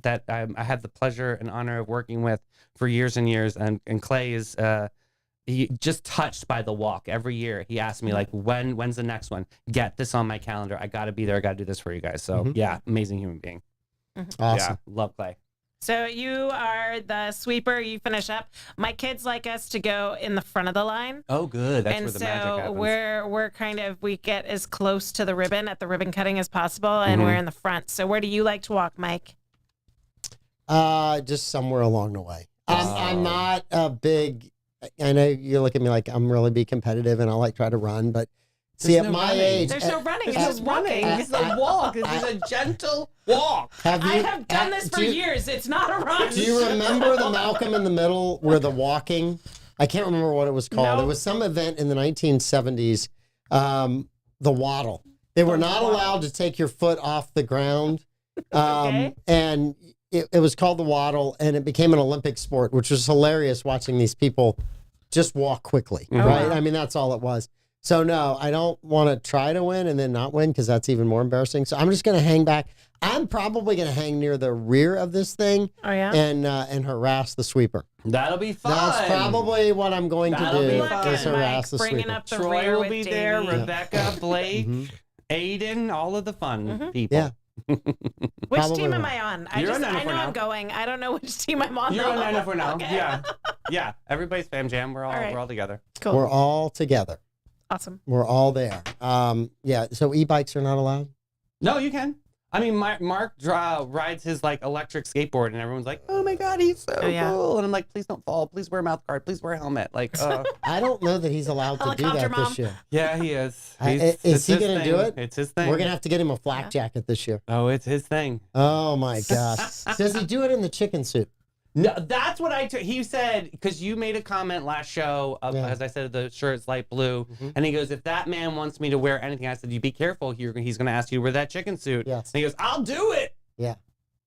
that I had the pleasure and honor of working with for years and years. And Clay is he just touched by the walk every year. He asked me like, when's the next one? Get this on my calendar. I got to be there. I got to do this for you guys. So yeah, amazing human being. Awesome. Yeah, love Clay. So you are the sweeper. You finish up. My kids like us to go in the front of the line. Oh, good. That's And where the magic so happens. we get as close to the ribbon at the ribbon cutting as possible, and we're in the front. So where do you like to walk, Mike? Just somewhere along the way. I'm not a big. I know you look at me like I'm really be competitive and I like try to run, but see, at no my running. age, There's no running. It's It's just walking. It's a walk. This is a gentle walk. I have done this for do you- years. It's not a run. Do you remember the Malcolm in the Middle where the walking? I can't remember what it was called. No. It was some event in the 1970s. The waddle. They were not allowed to take your foot off the ground. Okay. And it was called the waddle, and it became an Olympic sport, which was hilarious watching these people just walk quickly, right? wow. I mean, that's all it was. So, no, I don't want to try to win and then not win because that's even more embarrassing. So I'm just going to hang back. I'm probably going to hang near the rear of this thing Oh, yeah? and harass the sweeper. That'll be fun. That's probably what I'm going to That'll be do Look fun. is at harass Mike the bringing sweeper. up the Troy rear will with be Davey. there. Rebecca, Blake, Mhm. Aiden, all of the fun people. Yeah. Which Probably team am not. I on? You're on I 94 know now. I'm going. I don't know which team I'm on. You're though. on 94 now. Okay. Yeah. Everybody's fam jam. We're all All right. we're all together. Cool. We're all together. Awesome. We're all there. Yeah. So e-bikes are not allowed? No, you can. I mean, Mark rides his like electric skateboard, and everyone's like, "Oh my god, he's so cool!" And I'm like, "Please don't fall. Please wear a mouth guard. Please wear a helmet." Like, I don't know that he's allowed to do Helicopter that mom. this year. yeah, he is. Is he going to do it? It's his thing. We're going to have to get him a flak jacket this year. Oh, it's his thing. Oh my gosh. Does he do it in the chicken suit? No, that's what he said, because you made a comment last show, as I said, the shirt's light blue, and he goes, if that man wants me to wear anything, I said, you be careful, he's going to ask you to wear that chicken suit. Yes. And he goes, I'll do it. Yeah.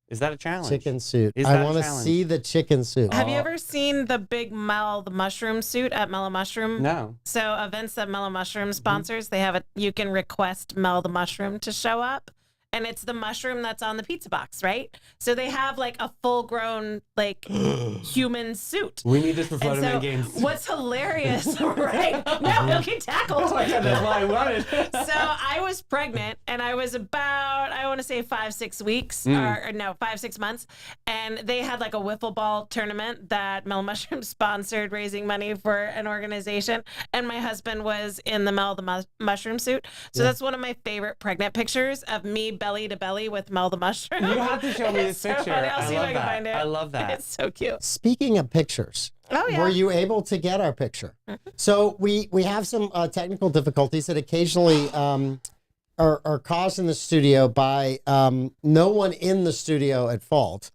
Is that a challenge? Chicken suit. Is I that a want to challenge? see the chicken suit. Have you ever seen the big Mel the Mushroom suit at Mellow Mushroom? No. So events that Mellow Mushroom sponsors, they have you can request Mel the Mushroom to show up. And it's the mushroom that's on the pizza box, right? So they have like a full-grown like human suit. We need this for Florida Man So games. what's hilarious, right? No, he'll get tackled. Oh my God, that's what I wanted. So I was pregnant, and I was about, I want to say 5-6 weeks, or no, 5-6 months. And they had like a wiffle ball tournament that Mel Mushroom sponsored, raising money for an organization. And my husband was in the Mel the Mushroom suit. So that's one of my favorite pregnant pictures of me belly to belly with Mel the Mushroom. You have to show me this It's so picture. funny. I'll see if I can that. find it. I love that. It's so cute. Speaking of pictures, Oh, yeah. were you able to get our picture? So we have some technical difficulties that occasionally are caused in the studio by no one in the studio at fault.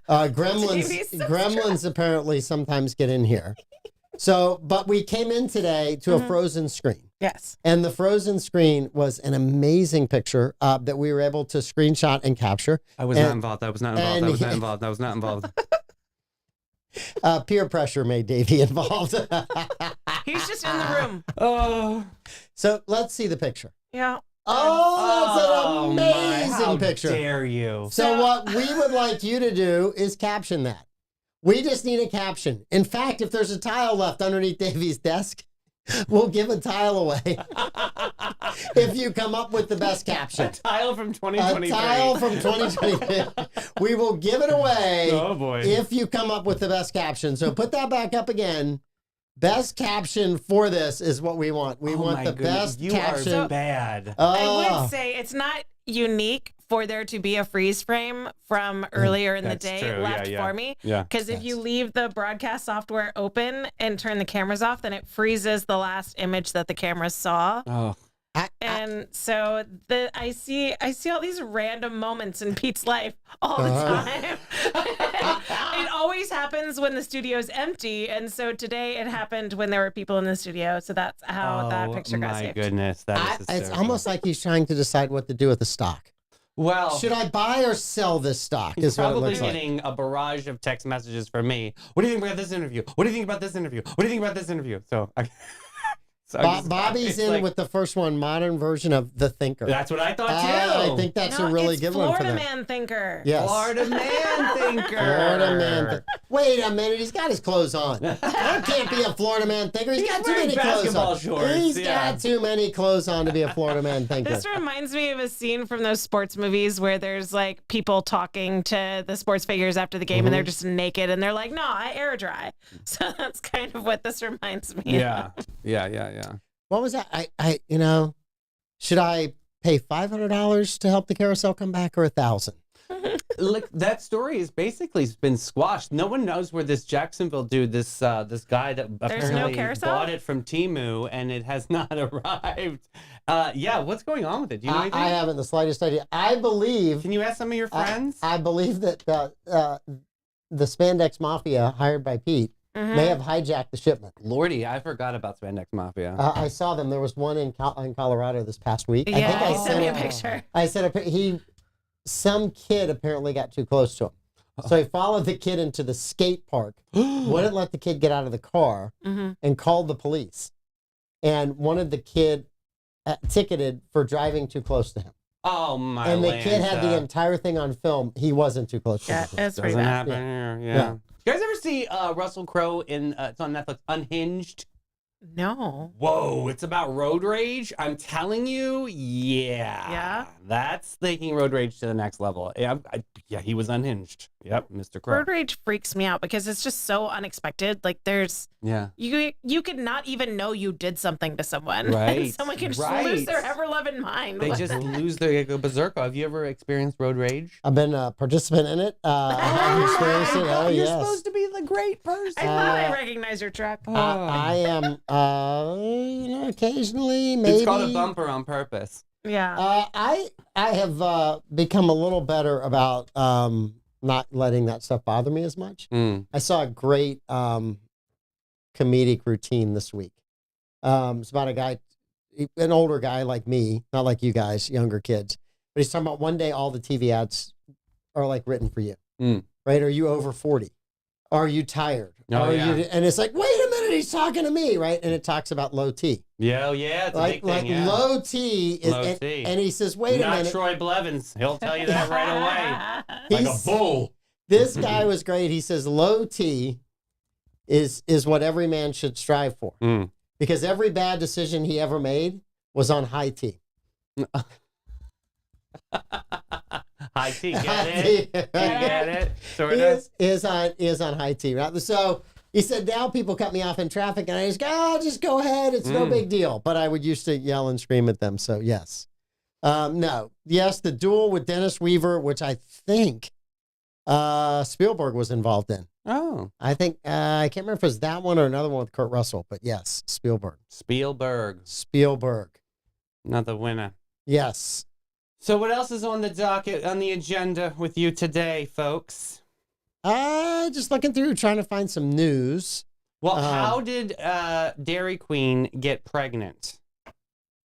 Gremlins apparently sometimes get in here. So, but we came in today to a frozen screen. Yes. And the frozen screen was an amazing picture that we were able to screenshot and capture. I was not involved. I was not involved. and- I was not involved. I was not involved. Peer pressure made Davey involved. He's just in the room. Oh. So let's see the picture. Yeah. Oh, that's an amazing How picture. dare you? So what we would like you to do is caption that. We just need a caption. In fact, if there's a tile left underneath Davey's desk, we'll give a tile away. If you come up with the best caption. A tile from A 2023. tile from 2023. We will give it away Oh, boy. if you come up with the best caption. So put that back up again. Best caption for this is what we want. We want the best you caption. are bad. I would say it's not unique for there to be a freeze frame from earlier in the That's day true. left Yeah. for me. Yeah. Because if you leave the broadcast software open and turn the cameras off, then it freezes the last image that the cameras saw. Oh. And so I see all these random moments in Pete's life all the time. It always happens when the studio's empty, and so today it happened when there were people in the studio. So that's how that picture got saved. My goodness, that is It's hysterical. almost like he's trying to decide what to do with the stock. Well, Should I buy or sell this stock? he's Is what it probably looks like. getting a barrage of text messages from me. What do you think about this interview? What do you think about this interview? What do you think about this interview? So, Bobby's it's in like- with the first one, modern version of The Thinker. That's what I thought too. I think that's No, a really it's good one for Florida them. Man Thinker. Yes. Florida man thinker. Florida man. Wait a minute, he's got his clothes on. That can't be a Florida man thinker. He's got too wearing many clothes basketball on. shorts, He's yeah. got too many clothes on to be a Florida man thinker. This reminds me of a scene from those sports movies where there's like people talking to the sports figures after the game and they're just naked and they're like, no, I air dry. So that's kind of what this reminds me Yeah. of. Yeah. What was that? Should I pay $500 to help the carousel come back or $1,000? Look, that story has basically been squashed. No one knows where this Jacksonville dude, this guy that There's no apparently carousel? bought it from Temu, and it has not arrived. Yeah, what's going on with it? Do you know anything? I haven't the slightest idea. I believe. Can you ask some of your friends? I believe that the Spandex Mafia, hired by Pete, may have hijacked the shipment. Lordy, I forgot about Spandex Mafia. I saw them. There was one in Colorado this past week. Yeah, I think he I sent me a sent picture. I said some kid apparently got too close to him. So he followed the kid into the skate park, wouldn't let the kid get out of the car, and called the police, and wanted the kid ticketed for driving too close to him. Oh my! And the kid had the entire thing on film. He wasn't too close to Yeah, him. it's pretty Doesn't bad. happen here. Yeah. Yeah. You guys ever see Russell Crowe in? It's on Netflix. Unhinged. No. Whoa, it's about road rage? I'm telling you, Yeah? That's taking road rage to the next level. Yeah, he was unhinged. Yep, Mr. Crow. Road rage freaks me out because it's just so unexpected. Like Yeah. you could not even know you did something to someone. Right, And someone can just right. lose their ever-loving mind. They just lose their go berserker. Have you ever experienced road rage? I've been a participant in it. I've experienced it. Oh, You're yes. supposed to be the great person. I thought I recognized your truck. I am, occasionally, maybe. It's called a bumper on purpose. Yeah. I have become a little better about not letting that stuff bother me as much. I saw a great comedic routine this week. It's about a guy, an older guy like me, not like you guys, younger kids. But he's talking about one day all the TV ads are like written for you, right? Are you over 40? Are you tired? Oh, yeah. And it's like, wait a minute, he's talking to me, right? And it talks about low T. Yeah, it's a big thing, yeah. Low T is, Low T. and he says, wait a Not minute. Troy Blevins. He'll tell you that right away. Like a He's- bull. This guy was great. He says low T is what every man should strive for. Because every bad decision he ever made was on high T. High T, get it? You get it? Sort of. Is on high T. Right? So he said, now people cut me off in traffic, and I just go, just go ahead. It's no big deal. But I would used to yell and scream at them. So yes, no, yes, the duel with Dennis Weaver, which I think Spielberg was involved in. Oh, I think I can't remember if it was that one or another one with Kurt Russell, but yes, Spielberg. Not the winner. Yes. So what else is on the docket, on the agenda with you today, folks? Just looking through, trying to find some news. Well, how did Dairy Queen get pregnant? I'm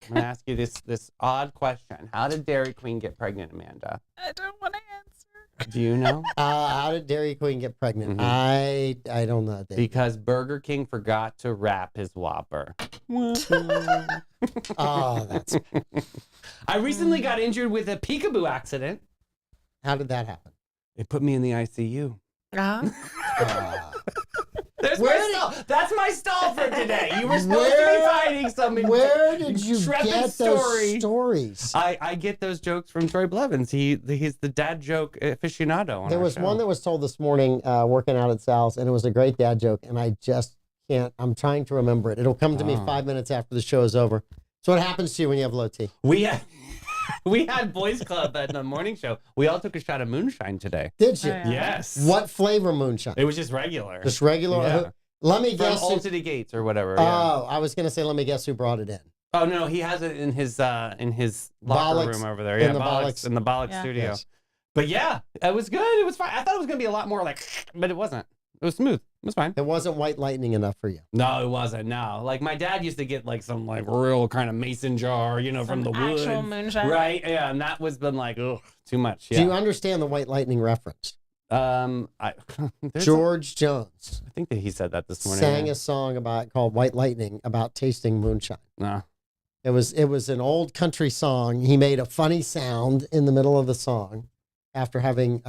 going to ask you this odd question. How did Dairy Queen get pregnant, Amanda? I don't want to answer. Do you know? How did Dairy Queen get pregnant? I don't know. Dave. Because Burger King forgot to wrap his Whopper. Oh, that's. I recently got injured with a peekaboo accident. How did that happen? It put me in the ICU. There's Where my did- stall. That's my stall for today. You were supposed Where- to be finding something. Where did you intrepid get story. those stories? I get those jokes from Troy Blevins. He's the dad joke aficionado. On There our was show. one that was told this morning working out at Sal's, and it was a great dad joke, and I just can't. I'm trying to remember it. It'll come to me 5 minutes after the show is over. So what happens to you when you have low T? We had Boys Club at the morning show. We all took a shot of moonshine today. Did you? Oh, yeah. Yes. What flavor moonshine? It was just regular. Just regular? Yeah. Let me From guess. Ulta to Gates or whatever. Oh, Yeah. I was going to say, let me guess who brought it in. Oh no, he has it in his locker Bollocks, room over there. in Yeah, the Bollocks. in the Bollocks Yeah. studio. Yes. But yeah, it was good. It was fine. I thought it was gonna be a lot more like, but it wasn't. It was smooth. It was fine. It wasn't white lightning enough for you. No, it wasn't. No, like my dad used to get like some like real kind of mason jar, from the wood. Actual moonshine. Right. Yeah, and that was been like, ugh, too much. Yeah. Do you understand the white lightning reference? There's George Jones I think that he said that this morning. sang yeah. a song called White Lightning about tasting moonshine. No. It was an old country song. He made a funny sound in the middle of the song after having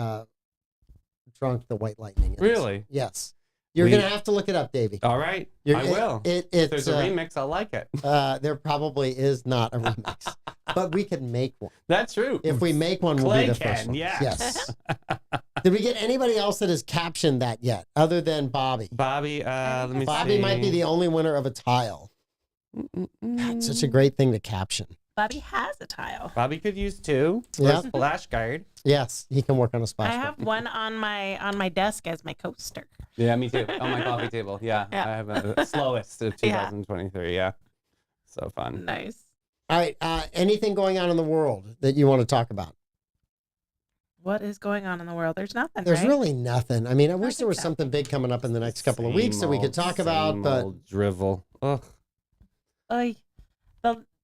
drunk the White Lightning. Really? Yes. You're going to have to look it up, Davey. All right. I will. If If there's a remix, I'll like it. there probably is not a remix, but we could make one. That's true. If we make one, we'll Clay be the first can, one. yeah. Yes. Did we get anybody else that has captioned that yet, other than Bobby? Bobby, let me see. Bobby might be the only winner of a tile. That's such a great thing to caption. Bobby has a tile. Bobby could use two. Yeah. Yeah. Splash guard. Yes, he can work on a splash. I have one on my desk as my coaster. Yeah, me too. On my coffee table. Yeah. Yeah. I have a slowest of 2023. Yeah. So fun. Nice. All right. Anything going on in the world that you want to talk about? What is going on in the world? There's nothing. There's right? really nothing. I mean, I wish there was think so. something big coming up in the next couple of Same weeks that we could old- talk about, same but old drivel. Ugh.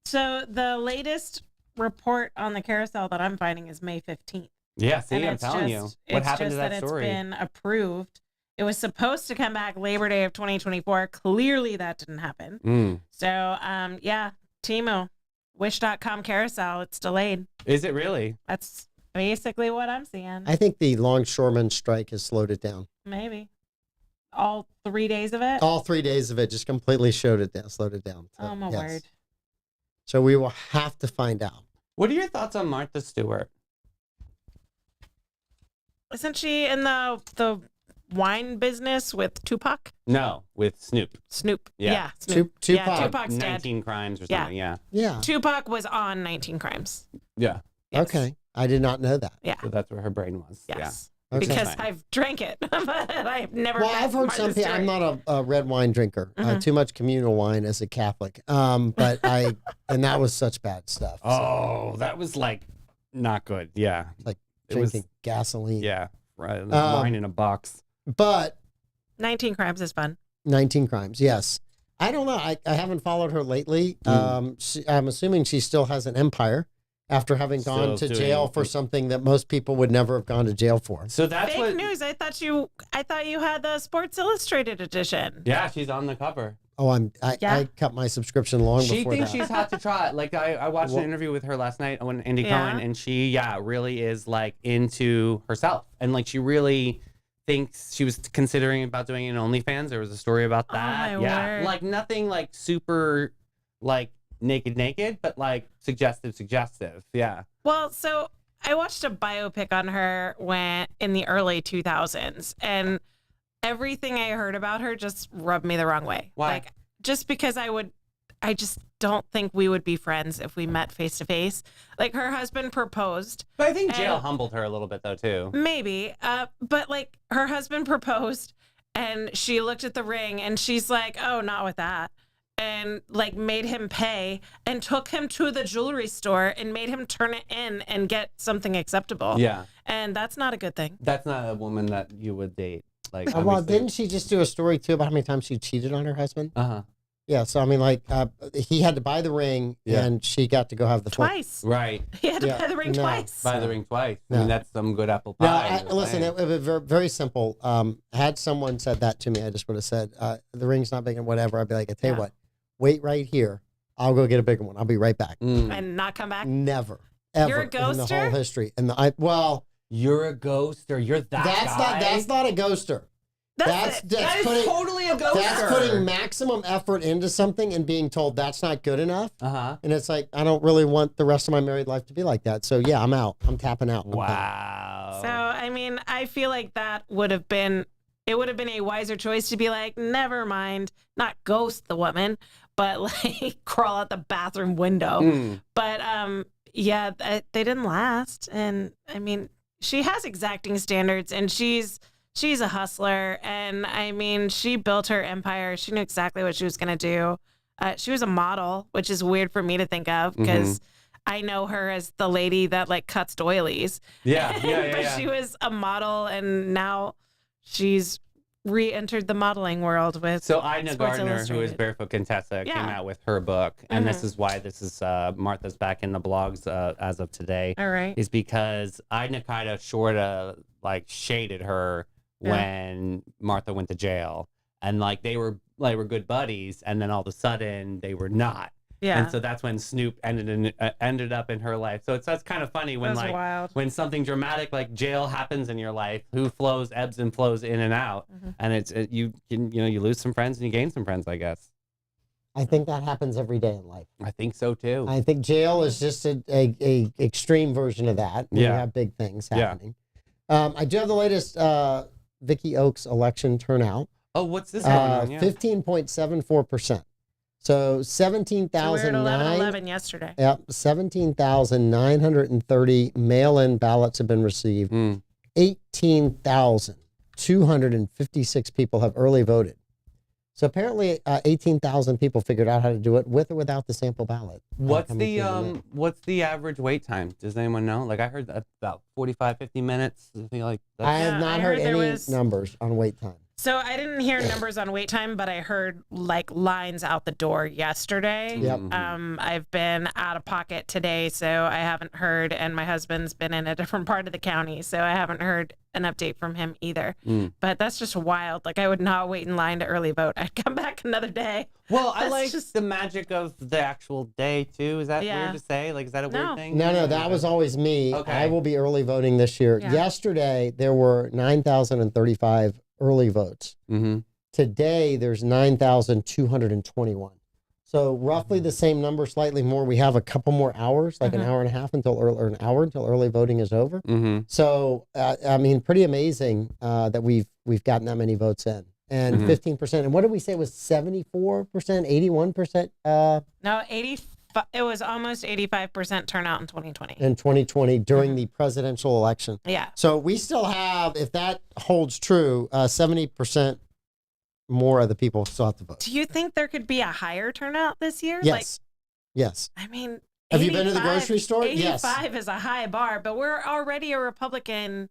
So the latest report on the carousel that I'm finding is May 15th. Yeah, see, And I'm it's telling just- you. What it's happened just to that story? It's been approved. It was supposed to come back Labor Day of 2024. Clearly that didn't happen. Mm. So yeah, Timo, Wish.com carousel, it's delayed. Is it really? That's basically what I'm seeing. I think the longshoreman strike has slowed it down. Maybe. All 3 days of it? All 3 days of it just completely slowed it down. So, Oh, my yes. word. So we will have to find out. What are your thoughts on Martha Stewart? Isn't she in the wine business with Tupac? No, with Snoop. Snoop. Yeah. Yeah, Snoop. Tupac. Yeah, Tupac's dead. 19 Crimes or Yeah. something. Yeah. Yeah. Tupac was on 19 Crimes. Yeah. Yes. Okay. I did not know that. Yeah. So that's where her brain was. Yes. Okay. Because Fine. I've drank it, but I've never. Well, met I've heard Martha some people. I'm Stewart. not a red wine drinker. Mhm. Too much communal wine as a Catholic. But and that was such bad stuff. So, Oh, that was like not good. Yeah. like It was, drinking gasoline. yeah. Right. Wine in a box. But 19 Crimes is fun. 19 Crimes, yes. I don't know. I haven't followed her lately. I'm assuming she still has an empire after having gone Still to doing- jail for something that most people would never have gone to jail for. So that's Fake what. news. I thought you had the Sports Illustrated edition. Yeah, she's on the cover. Oh, Yeah. I cut my subscription long She before thinks that. she's hot to trot. Like I watched an interview with her last night on Andy Yeah. Cohen, and she really is like into herself, and like she really thinks she was considering about doing an OnlyFans. There was a story about Oh, that. my Yeah, word. like nothing like super like naked, but like suggestive. Yeah. Well, so I watched a biopic on her when in the early 2000s, and everything I heard about her just rubbed me the wrong way. Why? Like, just because I just don't think we would be friends if we met face to face. Like, her husband proposed. But I think jail And- humbled her a little bit though too. Maybe. But like, her husband proposed, and she looked at the ring, and she's like, oh, not with that. And like made him pay and took him to the jewelry store and made him turn it in and get something acceptable. Yeah, And that's not a good thing. that's not a woman that you would date. Like, Well, obviously. didn't she just do a story too about how many times she cheated on her husband? Uh-huh. Yeah, so I mean, like, he had to buy the ring, Yeah. and she got to go have the fun. Twice. Right. He had to Yeah, buy the ring no. twice. Buy the ring twice. I No. mean, that's some good apple No, pie. listen, it was very, very simple. Had someone said that to me, I just would have said, the ring's not big and whatever. I'd be like, I tell you Yeah. what, wait right here. I'll go get a bigger one. I'll be right back. And not come back. Never, ever You're a in the ghoster? whole history. And well, You're a ghoster. You're that guy. that's not a ghoster. That's it. That is putting, totally a ghoster. that's putting maximum effort into something and being told that's not good enough. Uh-huh. And it's like, I don't really want the rest of my married life to be like that. So yeah, I'm out. I'm tapping out. I'm done. Wow. So, I mean, I feel like that would have been a wiser choice to be like, never mind, not ghost the woman, but like crawl out the bathroom window. Mm. But yeah, they didn't last. And I mean, she has exacting standards, and she's a hustler. And I mean, she built her empire. She knew exactly what she was going to do. She was a model, which is weird for me to think of because I know her as the lady that like cuts doilies. Yeah, But she was a model, and now she's re-entered the modeling world with So Ina Sports Gardner, who is Illustrated. Barefoot Contessa, came Yeah. out with her book, and this Mhm. is why this is Martha's back in the blogs as of today. All right. Is because Ina kind of sort of like shaded her Yeah. when Martha went to jail, and like they were good buddies, and then all of a sudden they were not. Yeah. And so that's when Snoop ended up in her life. So that's kind of funny when That's like wild. when something dramatic like jail happens in your life, who ebbs and flows in and out, and you lose some friends and you gain some friends, I guess. I think that happens every day in life. I think so too. I think jail is just a extreme version of that. When You Yeah. have big things Yeah. happening. I do have the latest Vicky Oaks election turnout. Oh, what's this going on? Yeah. 15.74%. So So we were at 17,009. 11 yesterday. Yep, 17,930 mail-in ballots have been received. Mm. 18,256 people have early voted. So apparently, 18,000 people figured out how to do it with or without the sample ballot. What's coming through the mail. what's the average wait time? Does anyone know? Like I heard that about 45, 50 minutes. Something like I that. have Yeah, not I heard heard there any was- numbers on wait time. So I didn't hear numbers on wait time, but I heard like lines out the door yesterday. Yep. I've been out of pocket today, so I haven't heard, and my husband's been in a different part of the county, so I haven't heard an update from him either. Mm. But that's just wild. Like I would not wait in line to early vote. I'd come back another day. Well, I That's like just- the magic of the actual day too. Is that Yeah. weird to say? Like, is that a No. weird thing? No, that was always me. Okay. I will be early voting this year. Yeah. Yesterday, there were 9,035 early votes. Mm-hmm. Today, there's 9,221. So roughly the same number, slightly more. We have a couple more hours, like an hour and a half or an hour until early voting is over. Mm-hmm. So, I mean, pretty amazing that we've gotten that many votes in. And 15%. And what did we say it was 74%, 81%? No, 85. It was almost 85% turnout in 2020. In 2020 during the presidential election. Yeah. So we still have, if that holds true, 70% more of the people still have to vote. Do you think there could be a higher turnout this year? Yes. Yes. I mean, Have you been to the grocery store? 85 is a high bar, but we're already a Republican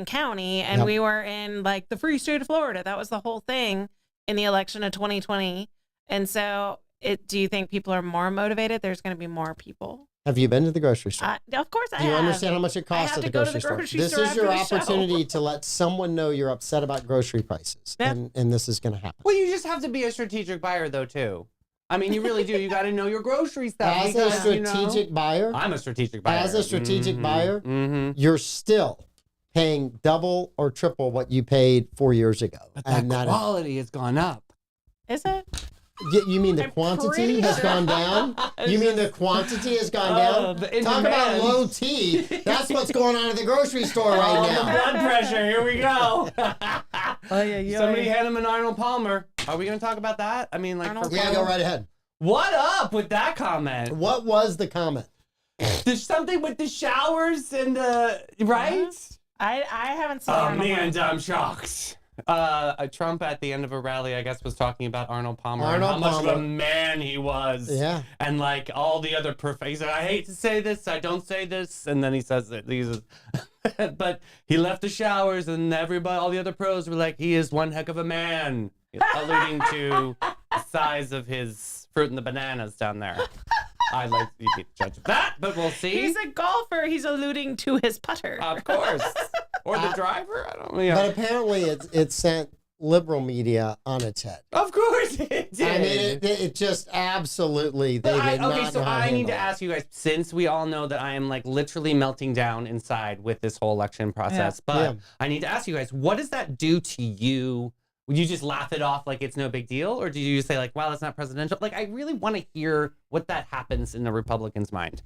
county, and we were in like the free state of Florida. That was the whole thing in the election of 2020. And so do you think people are more motivated? There's going to be more people. Have you been to the grocery store? Of course I have. Do you understand how much it costs at the grocery store? This is your opportunity to let someone know you're upset about grocery prices. Yep. And this is going to happen. Well, you just have to be a strategic buyer, though, too. I mean, you really do. You got to know your grocery stuff. As a strategic buyer, I'm a strategic buyer. As a strategic buyer, you're still paying double or triple what you paid 4 years ago. But that quality has gone up. Is it? You mean the quantity has gone down? You mean the quantity has gone down? Talk about low T. That's what's going on at the grocery store right now. Blood pressure. Here we go. Somebody hand him an Arnold Palmer. Are we going to talk about that? I mean, like, go right ahead. What up with that comment? What was the comment? There's something with the showers and the right. I haven't seen. Oh man, I'm shocked. Trump at the end of a rally, I guess, was talking about Arnold Palmer and how much of a man he was. Yeah. And like all the other he said, I hate to say this, I don't say this, and then he says it. But he left the showers, and all the other pros were like, he is one heck of a man, alluding to the size of his fruit and the bananas down there. I like you can judge that, but we'll see. He's a golfer. He's alluding to his putter. Of course. Or the driver. I don't know. But apparently it sent liberal media on its head. Of course it did. I mean, it just absolutely, they did not Okay, so know how to I need handle to it. ask you guys, since we all know that I am like literally melting down inside with this whole election process, but I need to ask you guys, what does that do to you? Would you just laugh it off like it's no big deal? Or do you just say like, wow, it's not presidential? Like, I really want to hear what that happens in the Republican's mind.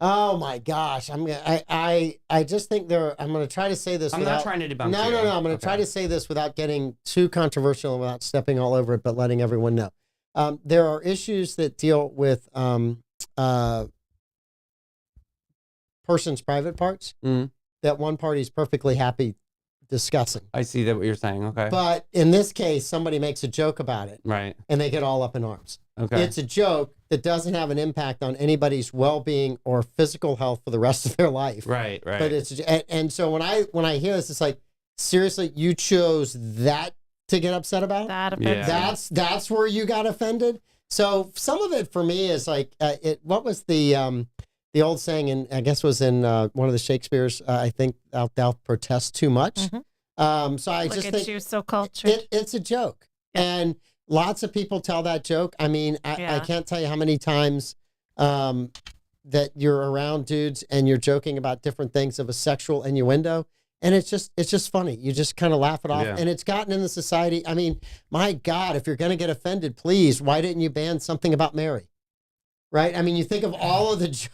Oh my gosh. I just think I'm going to try to say this I'm not trying to debunk you. No. I'm going to try to say this without getting too controversial and without stepping all over it, but letting everyone know. There are issues that deal with person's private parts that one party is perfectly happy discussing. I see that what you're saying. Okay. But in this case, somebody makes a joke about it. Right. And they get all up in arms. Okay. It's a joke that doesn't have an impact on anybody's well-being or physical health for the rest of their life. Right. But and so when I hear this, it's like, seriously, you chose that to get upset about? That's where you got offended. So some of it for me is like, what was the old saying, and I guess was in one of the Shakespeare's, I think, thou protest too much. Mm-hmm. So I just think you're so cultured. it's a joke. And lots of people tell that joke. I mean, I can't tell you how many times that you're around dudes and you're joking about different things of a sexual innuendo. And it's just funny. You just kind of laugh it off. Yeah. And it's gotten in the society. I mean, my God, if you're going to get offended, please, why didn't you ban something about Mary? Right? I mean, you think of all of the jokes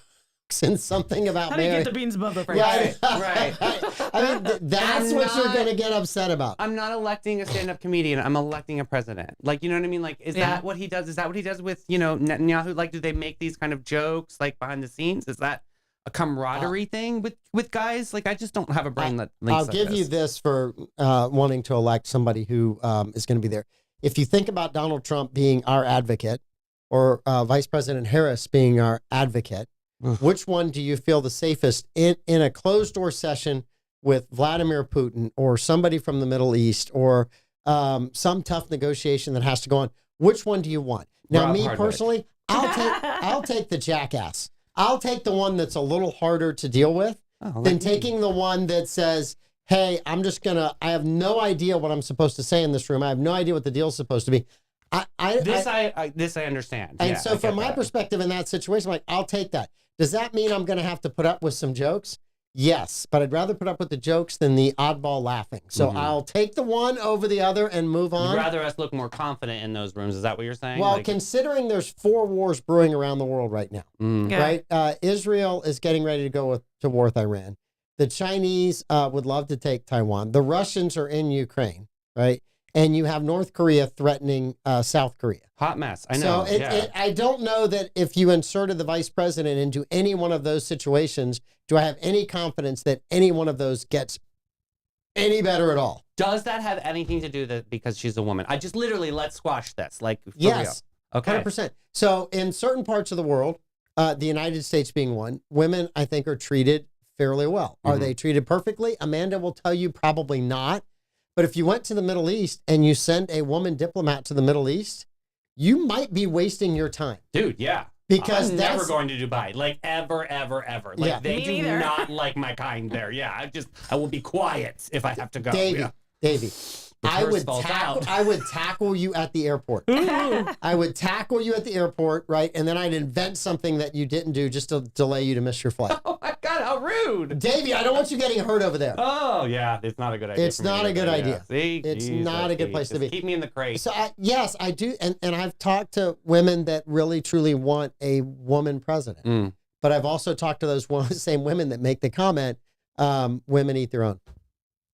and something about Mary. How do you get the beans above the fray? Right. I mean, that's what you're going to get upset about. I'm not electing a stand-up comedian. I'm electing a president. Like, you know what I mean? Like, is that what he does? Is that what he does with, Netanyahu? Like, do they make these kind of jokes, like, behind the sscenes? Is that a camaraderie thing with guys? Like, I just don't have a brain that links I'll give you this for wanting to elect somebody who is going to be there. If you think about Donald Trump being our advocate or Vice President Harris being our advocate, which one do you feel the safest in a closed-door session with Vladimir Putin or somebody from the Middle East or some tough negotiation that has to go on? Which one do you want? Now, Rob me Hardwick. personally, I'll take the jackass. I'll take the one that's a little harder to deal with than taking the one that says, hey, I have no idea what I'm supposed to say in this room. I have no idea what the deal's supposed to be. This I understand. And so from my perspective in that situation, I'm like, I'll take that. Does that mean I'm going to have to put up with some jokes? Yes, but I'd rather put up with the jokes than the oddball laughing. So I'll take the one over the other and move on. You'd rather us look more confident in those rooms. Is that what you're saying? Well, considering there's 4 wars brewing around the world right now, right? Israel is getting ready to go to war with Iran. The Chinese would love to take Taiwan. The Russians are in Ukraine, right? And you have North Korea threatening South Korea. Hot mess. I know. So I don't know that if you inserted the vice president into any one of those situations, do I have any confidence that any one of those gets any better at all? Does that have anything to do with it because she's a woman? I just literally, let's squash this. Like, for yes. real. Okay. 100%. So in certain parts of the world, the United States being one, women, I think, are treated fairly well. Are they treated perfectly? Amanda will tell you probably not. But if you went to the Middle East and you send a woman diplomat to the Middle East, you might be wasting your time. Dude, yeah. Because I'm never going to Dubai. Like, ever. Like, they Me do neither. not like my kind there. Yeah, I will be quiet if I have to go. Davey, I curse would falls out. tackle you at the airport. I would tackle you at the airport, right? And then I'd invent something that you didn't do just to delay you to miss your flight. Oh my God, how rude. Davey, I don't want you getting hurt over there. Oh, yeah, it's not a good idea. It's not a good idea. See? It's not a good place to be. Keep me in the crate. So, yes, I do. And I've talked to women that really, truly want a woman president. But I've also talked to those same women that make the comment, women eat their own.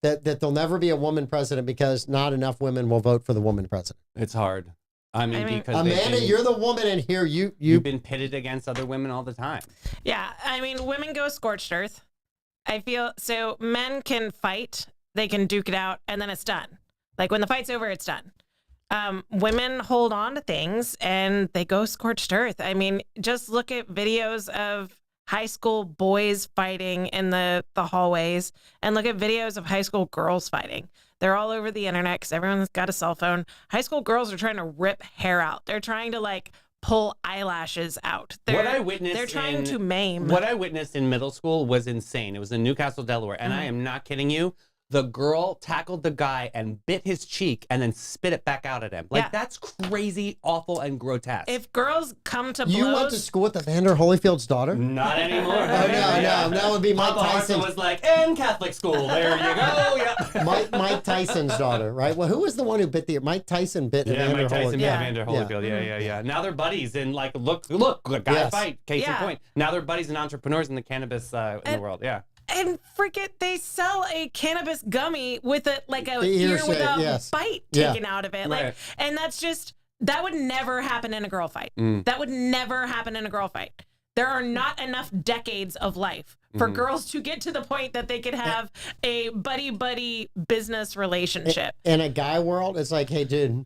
That there'll never be a woman president because not enough women will vote for the woman president. It's hard. I mean because Amanda, you're the woman in here. You've been pitted against other women all the time. Yeah, I mean, women go scorched earth. I feel so. Men can fight, they can duke it out, and then it's done. Like when the fight's over, it's done. Women hold on to things and they go scorched earth. I mean, just look at videos of high school boys fighting in the hallways and look at videos of high school girls fighting. They're all over the internet because everyone's got a cell phone. High school girls are trying to rip hair out. They're trying to like pull eyelashes out. They're trying to maim. What I witnessed in middle school was insane. It was in Newcastle, Delaware, and I am not kidding you. The girl tackled the guy and bit his cheek and then spit it back out at him. Like, that's crazy, awful, and grotesque. If girls come to blows... You went to school with Evander Holyfield's daughter? Not anymore. No, that would be Mike Tyson. was like, in Catholic school. There you go. Yep. Mike Tyson's daughter, right? Well, who was the one who bit Mike Tyson bit Evander Mike Tyson Holyfield. bit Evander Holyfield. Yeah. Now they're buddies and like, look, guy fight, case in point. Now they're buddies and entrepreneurs in the cannabis in the world. Yeah. And forget, they sell a cannabis gummy with a ear with a bite taken out of it. Like, and that's just, that would never happen in a girl fight. That would never happen in a girl fight. There are not enough decades of life for girls to get to the point that they could have a buddy business relationship. In a guy world, it's like, hey, dude,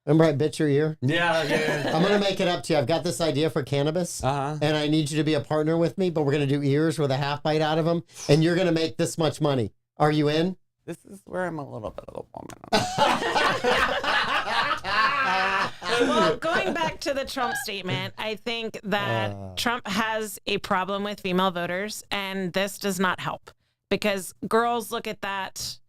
remember I bit your ear? Yeah. I'm going to make it up to you. I've got this idea for cannabis, and I need you to be a partner with me, but we're going to do ears with a half bite out of them, and you're going to make this much money. Are you in? This is where I'm a little bit of a woman. Well, going back to the Trump statement, I think that Trump has a problem with female voters, and this does not help because girls look at that.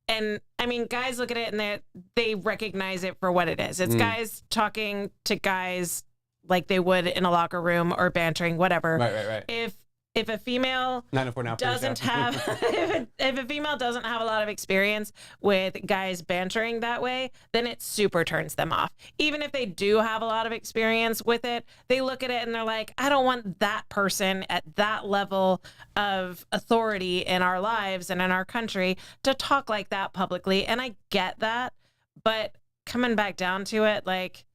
And I mean, guys look at it and they recognize it for what it is. It's guys talking to guys like they would in a locker room or bantering, whatever. Right. If a female doesn't have if a female doesn't have a lot of experience with guys bantering that way, then it super turns them off. Even if they do have a lot of experience with it, they look at it and they're like, I don't want that person at that level of authority in our lives and in our country to talk like that publicly. And I get that, but coming back down to it, like,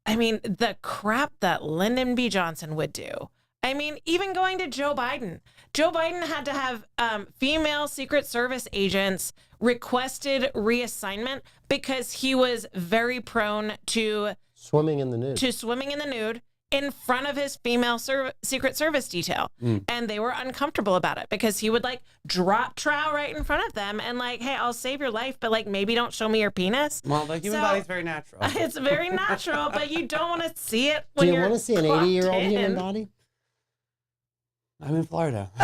I mean, the crap that Lyndon B. Johnson would do. I mean, even going to Joe Biden. Joe Biden had to have female Secret Service agents requested reassignment because he was very prone to swimming in the nude in front of his female Secret Service detail. And they were uncomfortable about it because he would like drop trow right in front of them and like, hey, I'll save your life, but like maybe don't show me your penis. Well, the human body's very natural. It's very natural, but you don't want to see it when you're Do you want to see an 80-year-old human body? I'm in Florida. So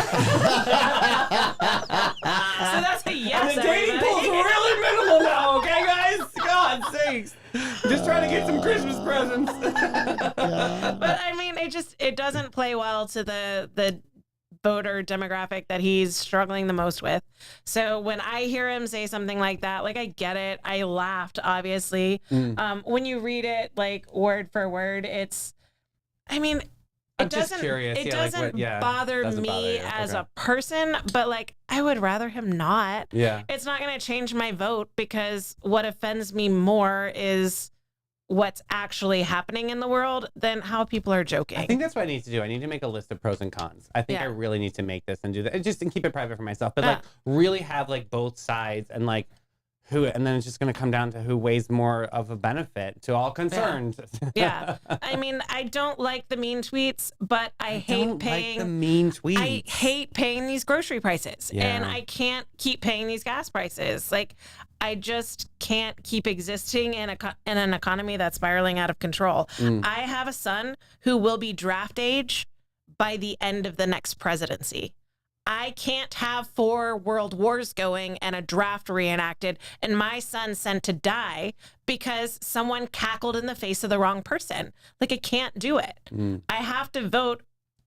that's a yes. And the dating pool's really minimal now, okay, guys? God's sakes. Just trying to get some Christmas presents. But I mean, it doesn't play well to the voter demographic that he's struggling the most with. So when I hear him say something like that, like I get it. I laughed, obviously. When you read it like word for word, I mean, I'm just curious. It doesn't bother me as a person, but like I would rather him not. Yeah. It's not going to change my vote because what offends me more is what's actually happening in the world than how people are joking. I think that's what I need to do. I need to make a list of pros and cons. I think I really need to make this and do that. Just and keep it private for myself, but like really have like both sides and like and then it's just going to come down to who weighs more of a benefit to all concerned. Yeah. I mean, I don't like the mean tweets, but I hate paying the mean tweets. I hate paying these grocery prices and I can't keep paying these gas prices. Like I just can't keep existing in an economy that's spiraling out of control. I have a son who will be draft age by the end of the next presidency. I can't have 4 world wars going and a draft reenacted and my son sent to die because someone cackled in the face of the wrong person. Like, I can't do it. I have to vote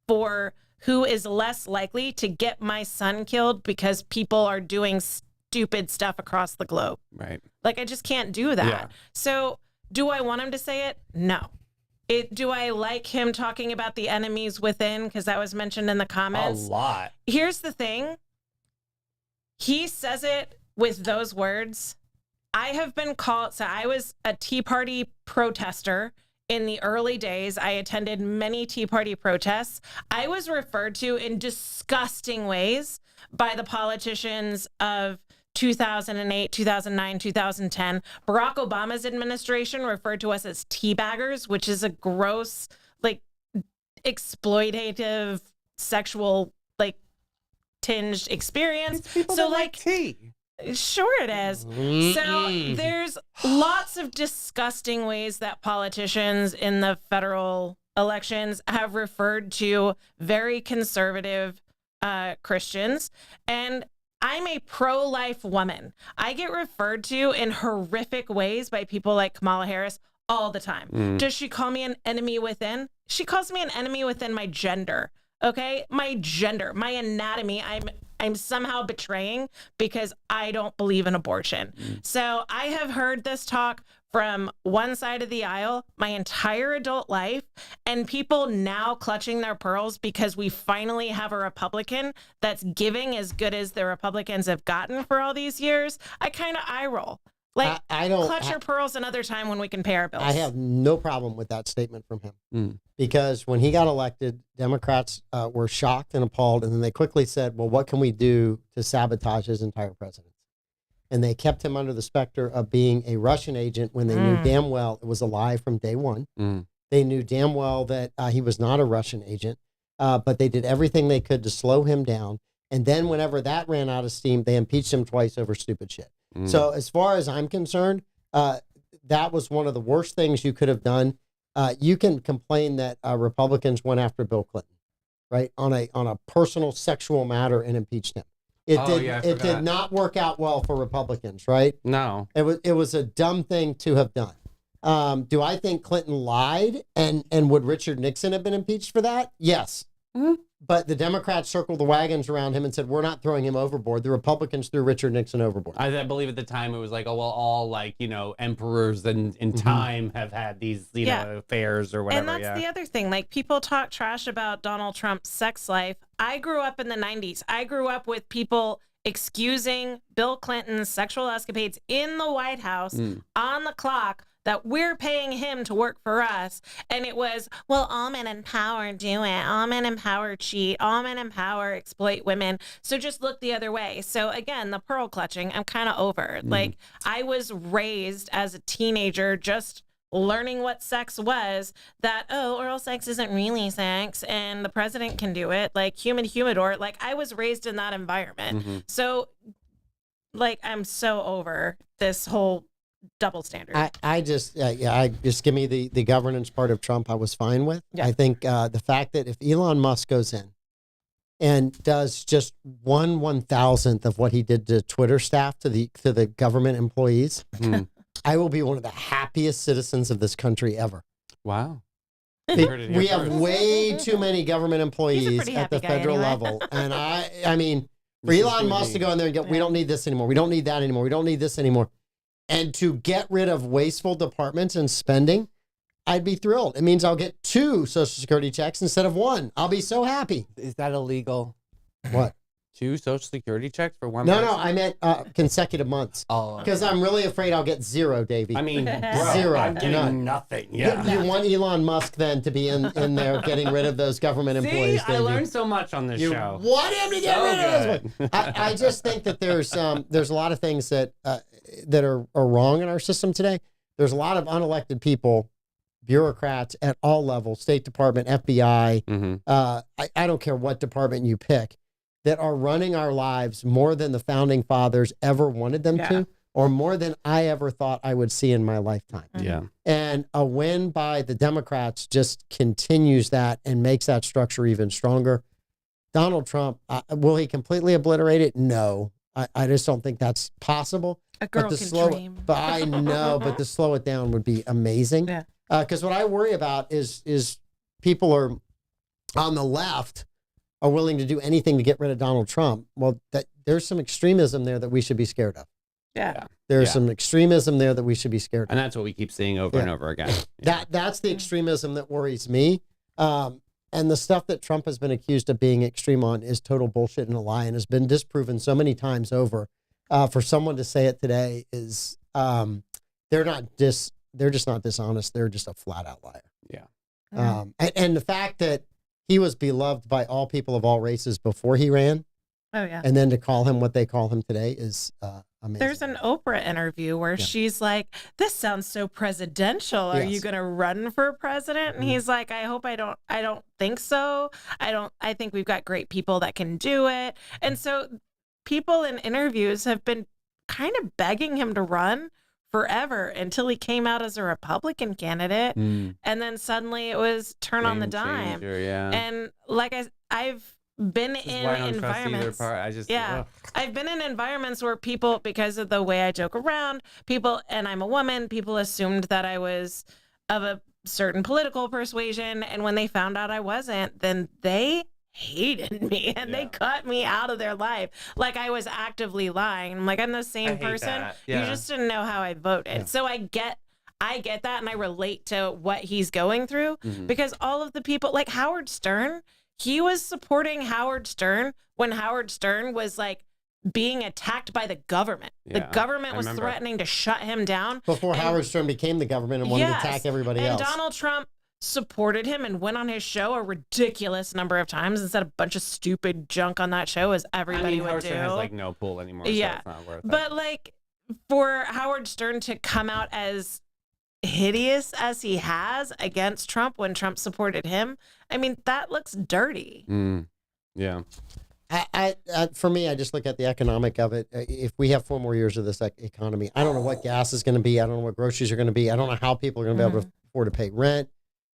for who is less likely to get my son killed because people are doing stupid stuff across the globe. Right. Like, I just can't do that. Yeah. So do I want him to say it? No. Do I like him talking about the enemies within? Because that was mentioned in the comments. A lot. Here's the thing. He says it with those words. I have been called, so I was a Tea Party protester in the early days. I attended many Tea Party protests. I was referred to in disgusting ways by the politicians of 2008, 2009, 2010. Barack Obama's administration referred to us as teabaggers, which is a gross, like, exploitative, sexual, like, tinged experience. So, like, tea. Sure it is. So there's lots of disgusting ways that politicians in the federal elections have referred to very conservative Christians. And I'm a pro-life woman. I get referred to in horrific ways by people like Kamala Harris all the time. Does she call me an enemy within? She calls me an enemy within my gender. Okay? My gender, my anatomy, I'm somehow betraying because I don't believe in abortion. So I have heard this talk from one side of the aisle my entire adult life, and people now clutching their pearls because we finally have a Republican that's giving as good as the Republicans have gotten for all these years. I kind of eye roll. Like, I don't clutch your pearls another time when we can pay our bills. I have no problem with that statement from him because when he got elected, Democrats were shocked and appalled, and then they quickly said, well, what can we do to sabotage his entire presidency? And they kept him under the specter of being a Russian agent when they knew damn well it was a lie from day one. They knew damn well that he was not a Russian agent, but they did everything they could to slow him down. And then whenever that ran out of steam, they impeached him twice over stupid shit. So as far as I'm concerned, that was one of the worst things you could have done. You can complain that Republicans went after Bill Clinton, right, on a personal sexual matter and impeached him. It did not work out well for Republicans, right? No. It was a dumb thing to have done. Do I think Clinton lied and would Richard Nixon have been impeached for that? Yes. But the Democrats circled the wagons around him and said, we're not throwing him overboard. The Republicans threw Richard Nixon overboard. I believe at the time it was like, oh, well, all like, emperors in time have had these, know, affairs or whatever. And that's the other thing. Like, people talk trash about Donald Trump's sex life. I grew up in the 90s. I grew up with people excusing Bill Clinton's sexual escapades in the White House on the clock, that we're paying him to work for us. And it was, well, all men in power do it. All men in power cheat. All men in power exploit women. So just look the other way. So again, the pearl clutching, I'm kind of over. Like, I was raised as a teenager just learning what sex was, that, oh, oral sex isn't really sex and the president can do it, like humidor. Like, I was raised in that environment. So, like, I'm so over this whole double standard. I just give me the governance part of Trump. I was fine with. I think the fact that if Elon Musk goes in and does just 1/1000th of what he did to Twitter staff, to the government employees, I will be one of the happiest citizens of this country ever. Wow. heard it here We have first. way too many government employees pretty at the happy guy federal anyway. level. And I mean, for This is Elon gonna Musk be- to go in there and go, we don't need this anymore. We don't need that anymore. We don't need this anymore. And to get rid of wasteful departments and spending, I'd be thrilled. It means I'll get 2 Social Security checks instead of 1. I'll be so happy. Is that illegal? What? 2 Social Security checks for one No, person? no, I meant consecutive months. Oh, Because I'm really afraid I'll get 0, Davey. I mean, bro, 0, I'm getting none. nothing. You- Yeah. You want Elon Musk then to be in there getting rid of those government See, employees. I Davey. learned so much on this You show. want him to get So rid of those. good. I just think that there's a lot of things that are wrong in our system today. There's a lot of unelected people, bureaucrats at all levels, State Department, FBI. Mm-hmm. I don't care what department you pick, that are running our lives more than the founding fathers ever wanted them Yeah. to, or more than I ever thought I would see in my lifetime. Yeah. And a win by the Democrats just continues that and makes that structure even stronger. Donald Trump, will he completely obliterate it? No. I just don't think that's possible. A girl but to can slow dream. But I know, but to slow it down would be amazing. Yeah. Because what I worry about is people are on the left are willing to do anything to get rid of Donald Trump. Well, there's some extremism there that we should be scared of. Yeah. There's Yeah. some extremism there that we should be scared of. And that's what we keep seeing over and over again. That's the extremism that worries me. And the stuff that Trump has been accused of being extreme on is total bullshit and a lie, and has been disproven so many times over. For someone to say it today is they're just not dishonest. They're just a flat out liar. Yeah. And the fact that he was beloved by all people of all races before he ran, Oh yeah. and then to call him what they call him today is amazing. There's an Oprah interview where she's like, "This sounds so presidential. Are you Yes. going to run for president?" And Mhm. he's like, "I hope I don't. I don't think so. I think we've got great people that can do it." And so people in interviews have been kind of begging him to run forever until he came out as a Republican candidate, Mm. and then suddenly it was turn on the Game dime. changer, yeah. And like I've been This is in why I don't trust either environments. part. I just, Yeah. ugh. I've been in environments where people, because of the way I joke around, and I'm a woman, people assumed that I was of a certain political persuasion. And when they found out I wasn't, then they hated me and they Yeah. cut me out of their life. Like I was actively lying. I'm like, I'm the I same hate person. that. You Yeah. just didn't know how I voted. Yeah. So I get that and I relate to what he's going through Mhm. because all of the people, like Howard Stern, he was supporting Howard Stern when Howard Stern was like being attacked by the government. The Yeah, government I was remember. threatening to shut him down. before and- Howard Stern became the government and wanted Yes. to attack everybody And else. Donald Trump supported him and went on his show a ridiculous number of times and said a bunch of stupid junk on that show as everybody I mean, would Howard do. Stern has like no pull anymore. Yeah. So it's not worth it. But like for Howard Stern to come out as hideous as he has against Trump when Trump supported him, I mean, that looks dirty. Mm. Yeah. For me, I just look at the economic of it. If we have 4 more years of this economy, I don't know what gas is going to be. I don't know what groceries are going to be. I don't know how people are going to be able to afford to pay rent,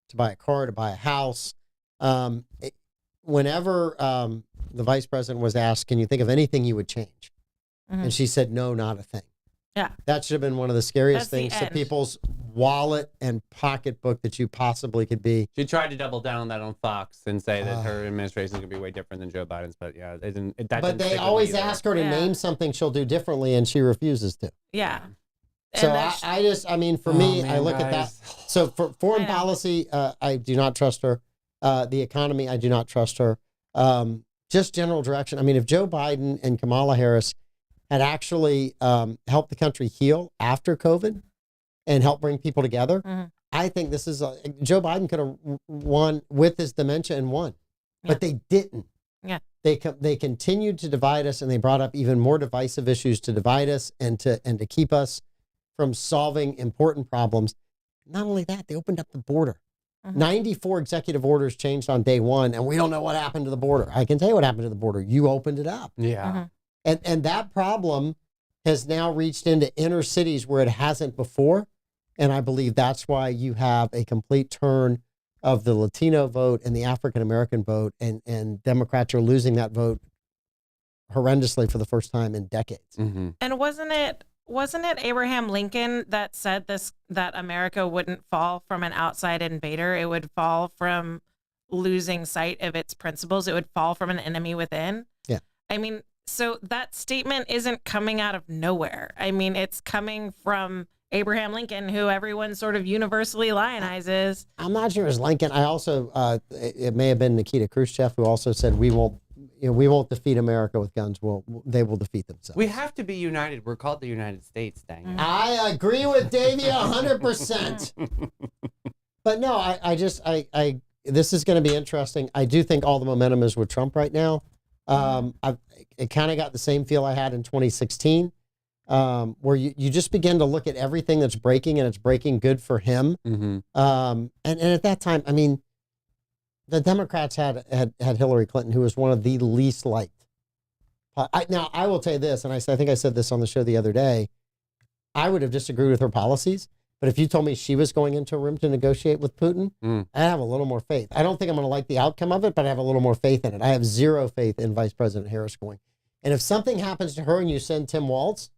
to buy a car, to buy a house. Whenever the vice president was asked, can you think of anything you would change? Mhm. And she said, no, not a thing. Yeah. That should have been one of the scariest That's the things to end. people's wallet and pocketbook that you possibly could be. She tried to double down on that on Fox and say that Ah. her administration is going to be way different than Joe Biden's. But yeah, it didn't. That But didn't they stick with always me either. ask her to Yeah. name something she'll do differently, and she refuses to. Yeah. So And that's- I mean, for Oh, me, man, I look at that. guys. So for foreign I know. policy, I do not trust her. The economy, I do not trust her. Just general direction. I mean, if Joe Biden and Kamala Harris had actually helped the country heal after COVID and help bring people together, Mhm. I think this is Joe Biden could have won with his dementia and won, Yeah. but they didn't. Yeah. They continued to divide us, and they brought up even more divisive issues to divide us and to keep us from solving important problems. Not only that, they opened up the border. Mhm. 94 executive orders changed on day one, and we don't know what happened to the border. I can tell you what happened to the border. You opened it up. Yeah. Mhm. And that problem has now reached into inner cities where it hasn't before. And I believe that's why you have a complete turn of the Latino vote and the African American vote, and Democrats are losing that vote horrendously for the first time in decades. Mm-hmm. And wasn't it wasn't it Abraham Lincoln that said this, that America wouldn't fall from an outside invader? It would fall from losing sight of its principles. It would fall from an enemy within. Yeah. I mean, so that statement isn't coming out of nowhere. I mean, it's coming from Abraham Lincoln, who everyone sort of universally lionizes. I'm not sure it was Lincoln. I also, it may have been Nikita Khrushchev, who also said, we won't defeat America with guns. They will defeat themselves. We have to be united. We're called the United States, dang it. I agree with Davey 100%. But no, I this is going to be interesting. I do think all the momentum is with Trump right now. It kind of got the same feel I had in 2016, where you just begin to look at everything that's breaking, and it's breaking good for him. Mm-hmm. And at that time, I mean, the Democrats had Hillary Clinton, who was one of the least liked. Now, I will tell you this, and I think I said this on the show the other day, I would have disagreed with her policies, but if you told me she was going into a room to negotiate with Putin, I have a little more faith. I don't think I'm going to like the outcome of it, but I have a little more faith in it. I have zero faith in Vice President Harris going. And if something happens to her and you send Tim Walz,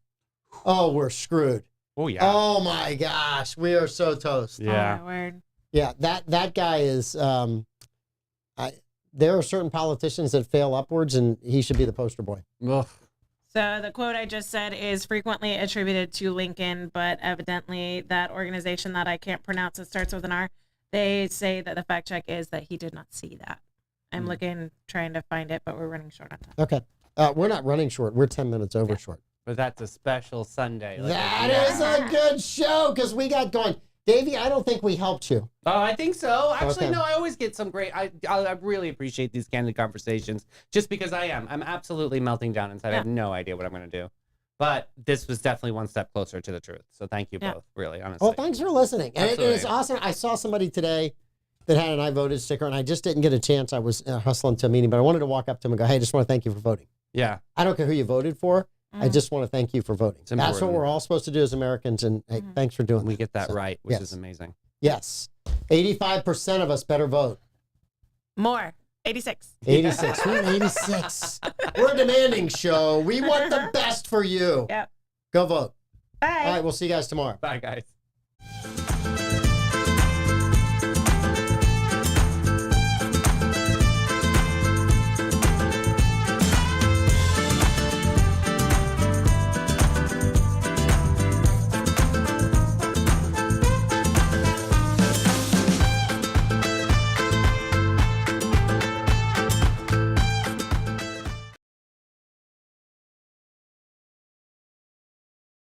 oh, we're screwed. Oh, yeah. Oh, my gosh. We are so toast. Yeah. Oh, my word. Yeah, that guy is... there are certain politicians that fail upwards, and he should be the poster boy. Ugh. So the quote I just said is frequently attributed to Lincoln, but evidently that organization that I can't pronounce, it starts with an R, they say that the fact check is that he did not see that. I'm trying to find it, but we're running short on time. Okay. We're not running short. We're 10 minutes over short. But that's a special Sunday. That is a good show, because we got going. Davey, I don't think we helped you. Oh, I think so. Actually, Okay. no, I always get some great, I really appreciate these candid conversations, just because I'm absolutely melting down inside. I have no idea what I'm going to do. But this was definitely one step closer to the truth. So thank you both, really, honestly. Well, thanks for listening. And it is Absolutely. awesome. I saw somebody today that had an I voted sticker, and I just didn't get a chance. I was hustling to a meeting, but I wanted to walk up to him and go, hey, I just want to thank you for voting. Yeah. I don't care who you voted for. I just want to thank you for voting. It's That's what important. we're all supposed to do as Americans, and hey, thanks for doing We that. get that So, right, which yes. is amazing. Yes. 85% of us better vote. More. 86. 86. We're 86. We're a demanding show. We want the best for you. Yep. Go vote. Bye. All right, we'll see you guys tomorrow. Bye, guys.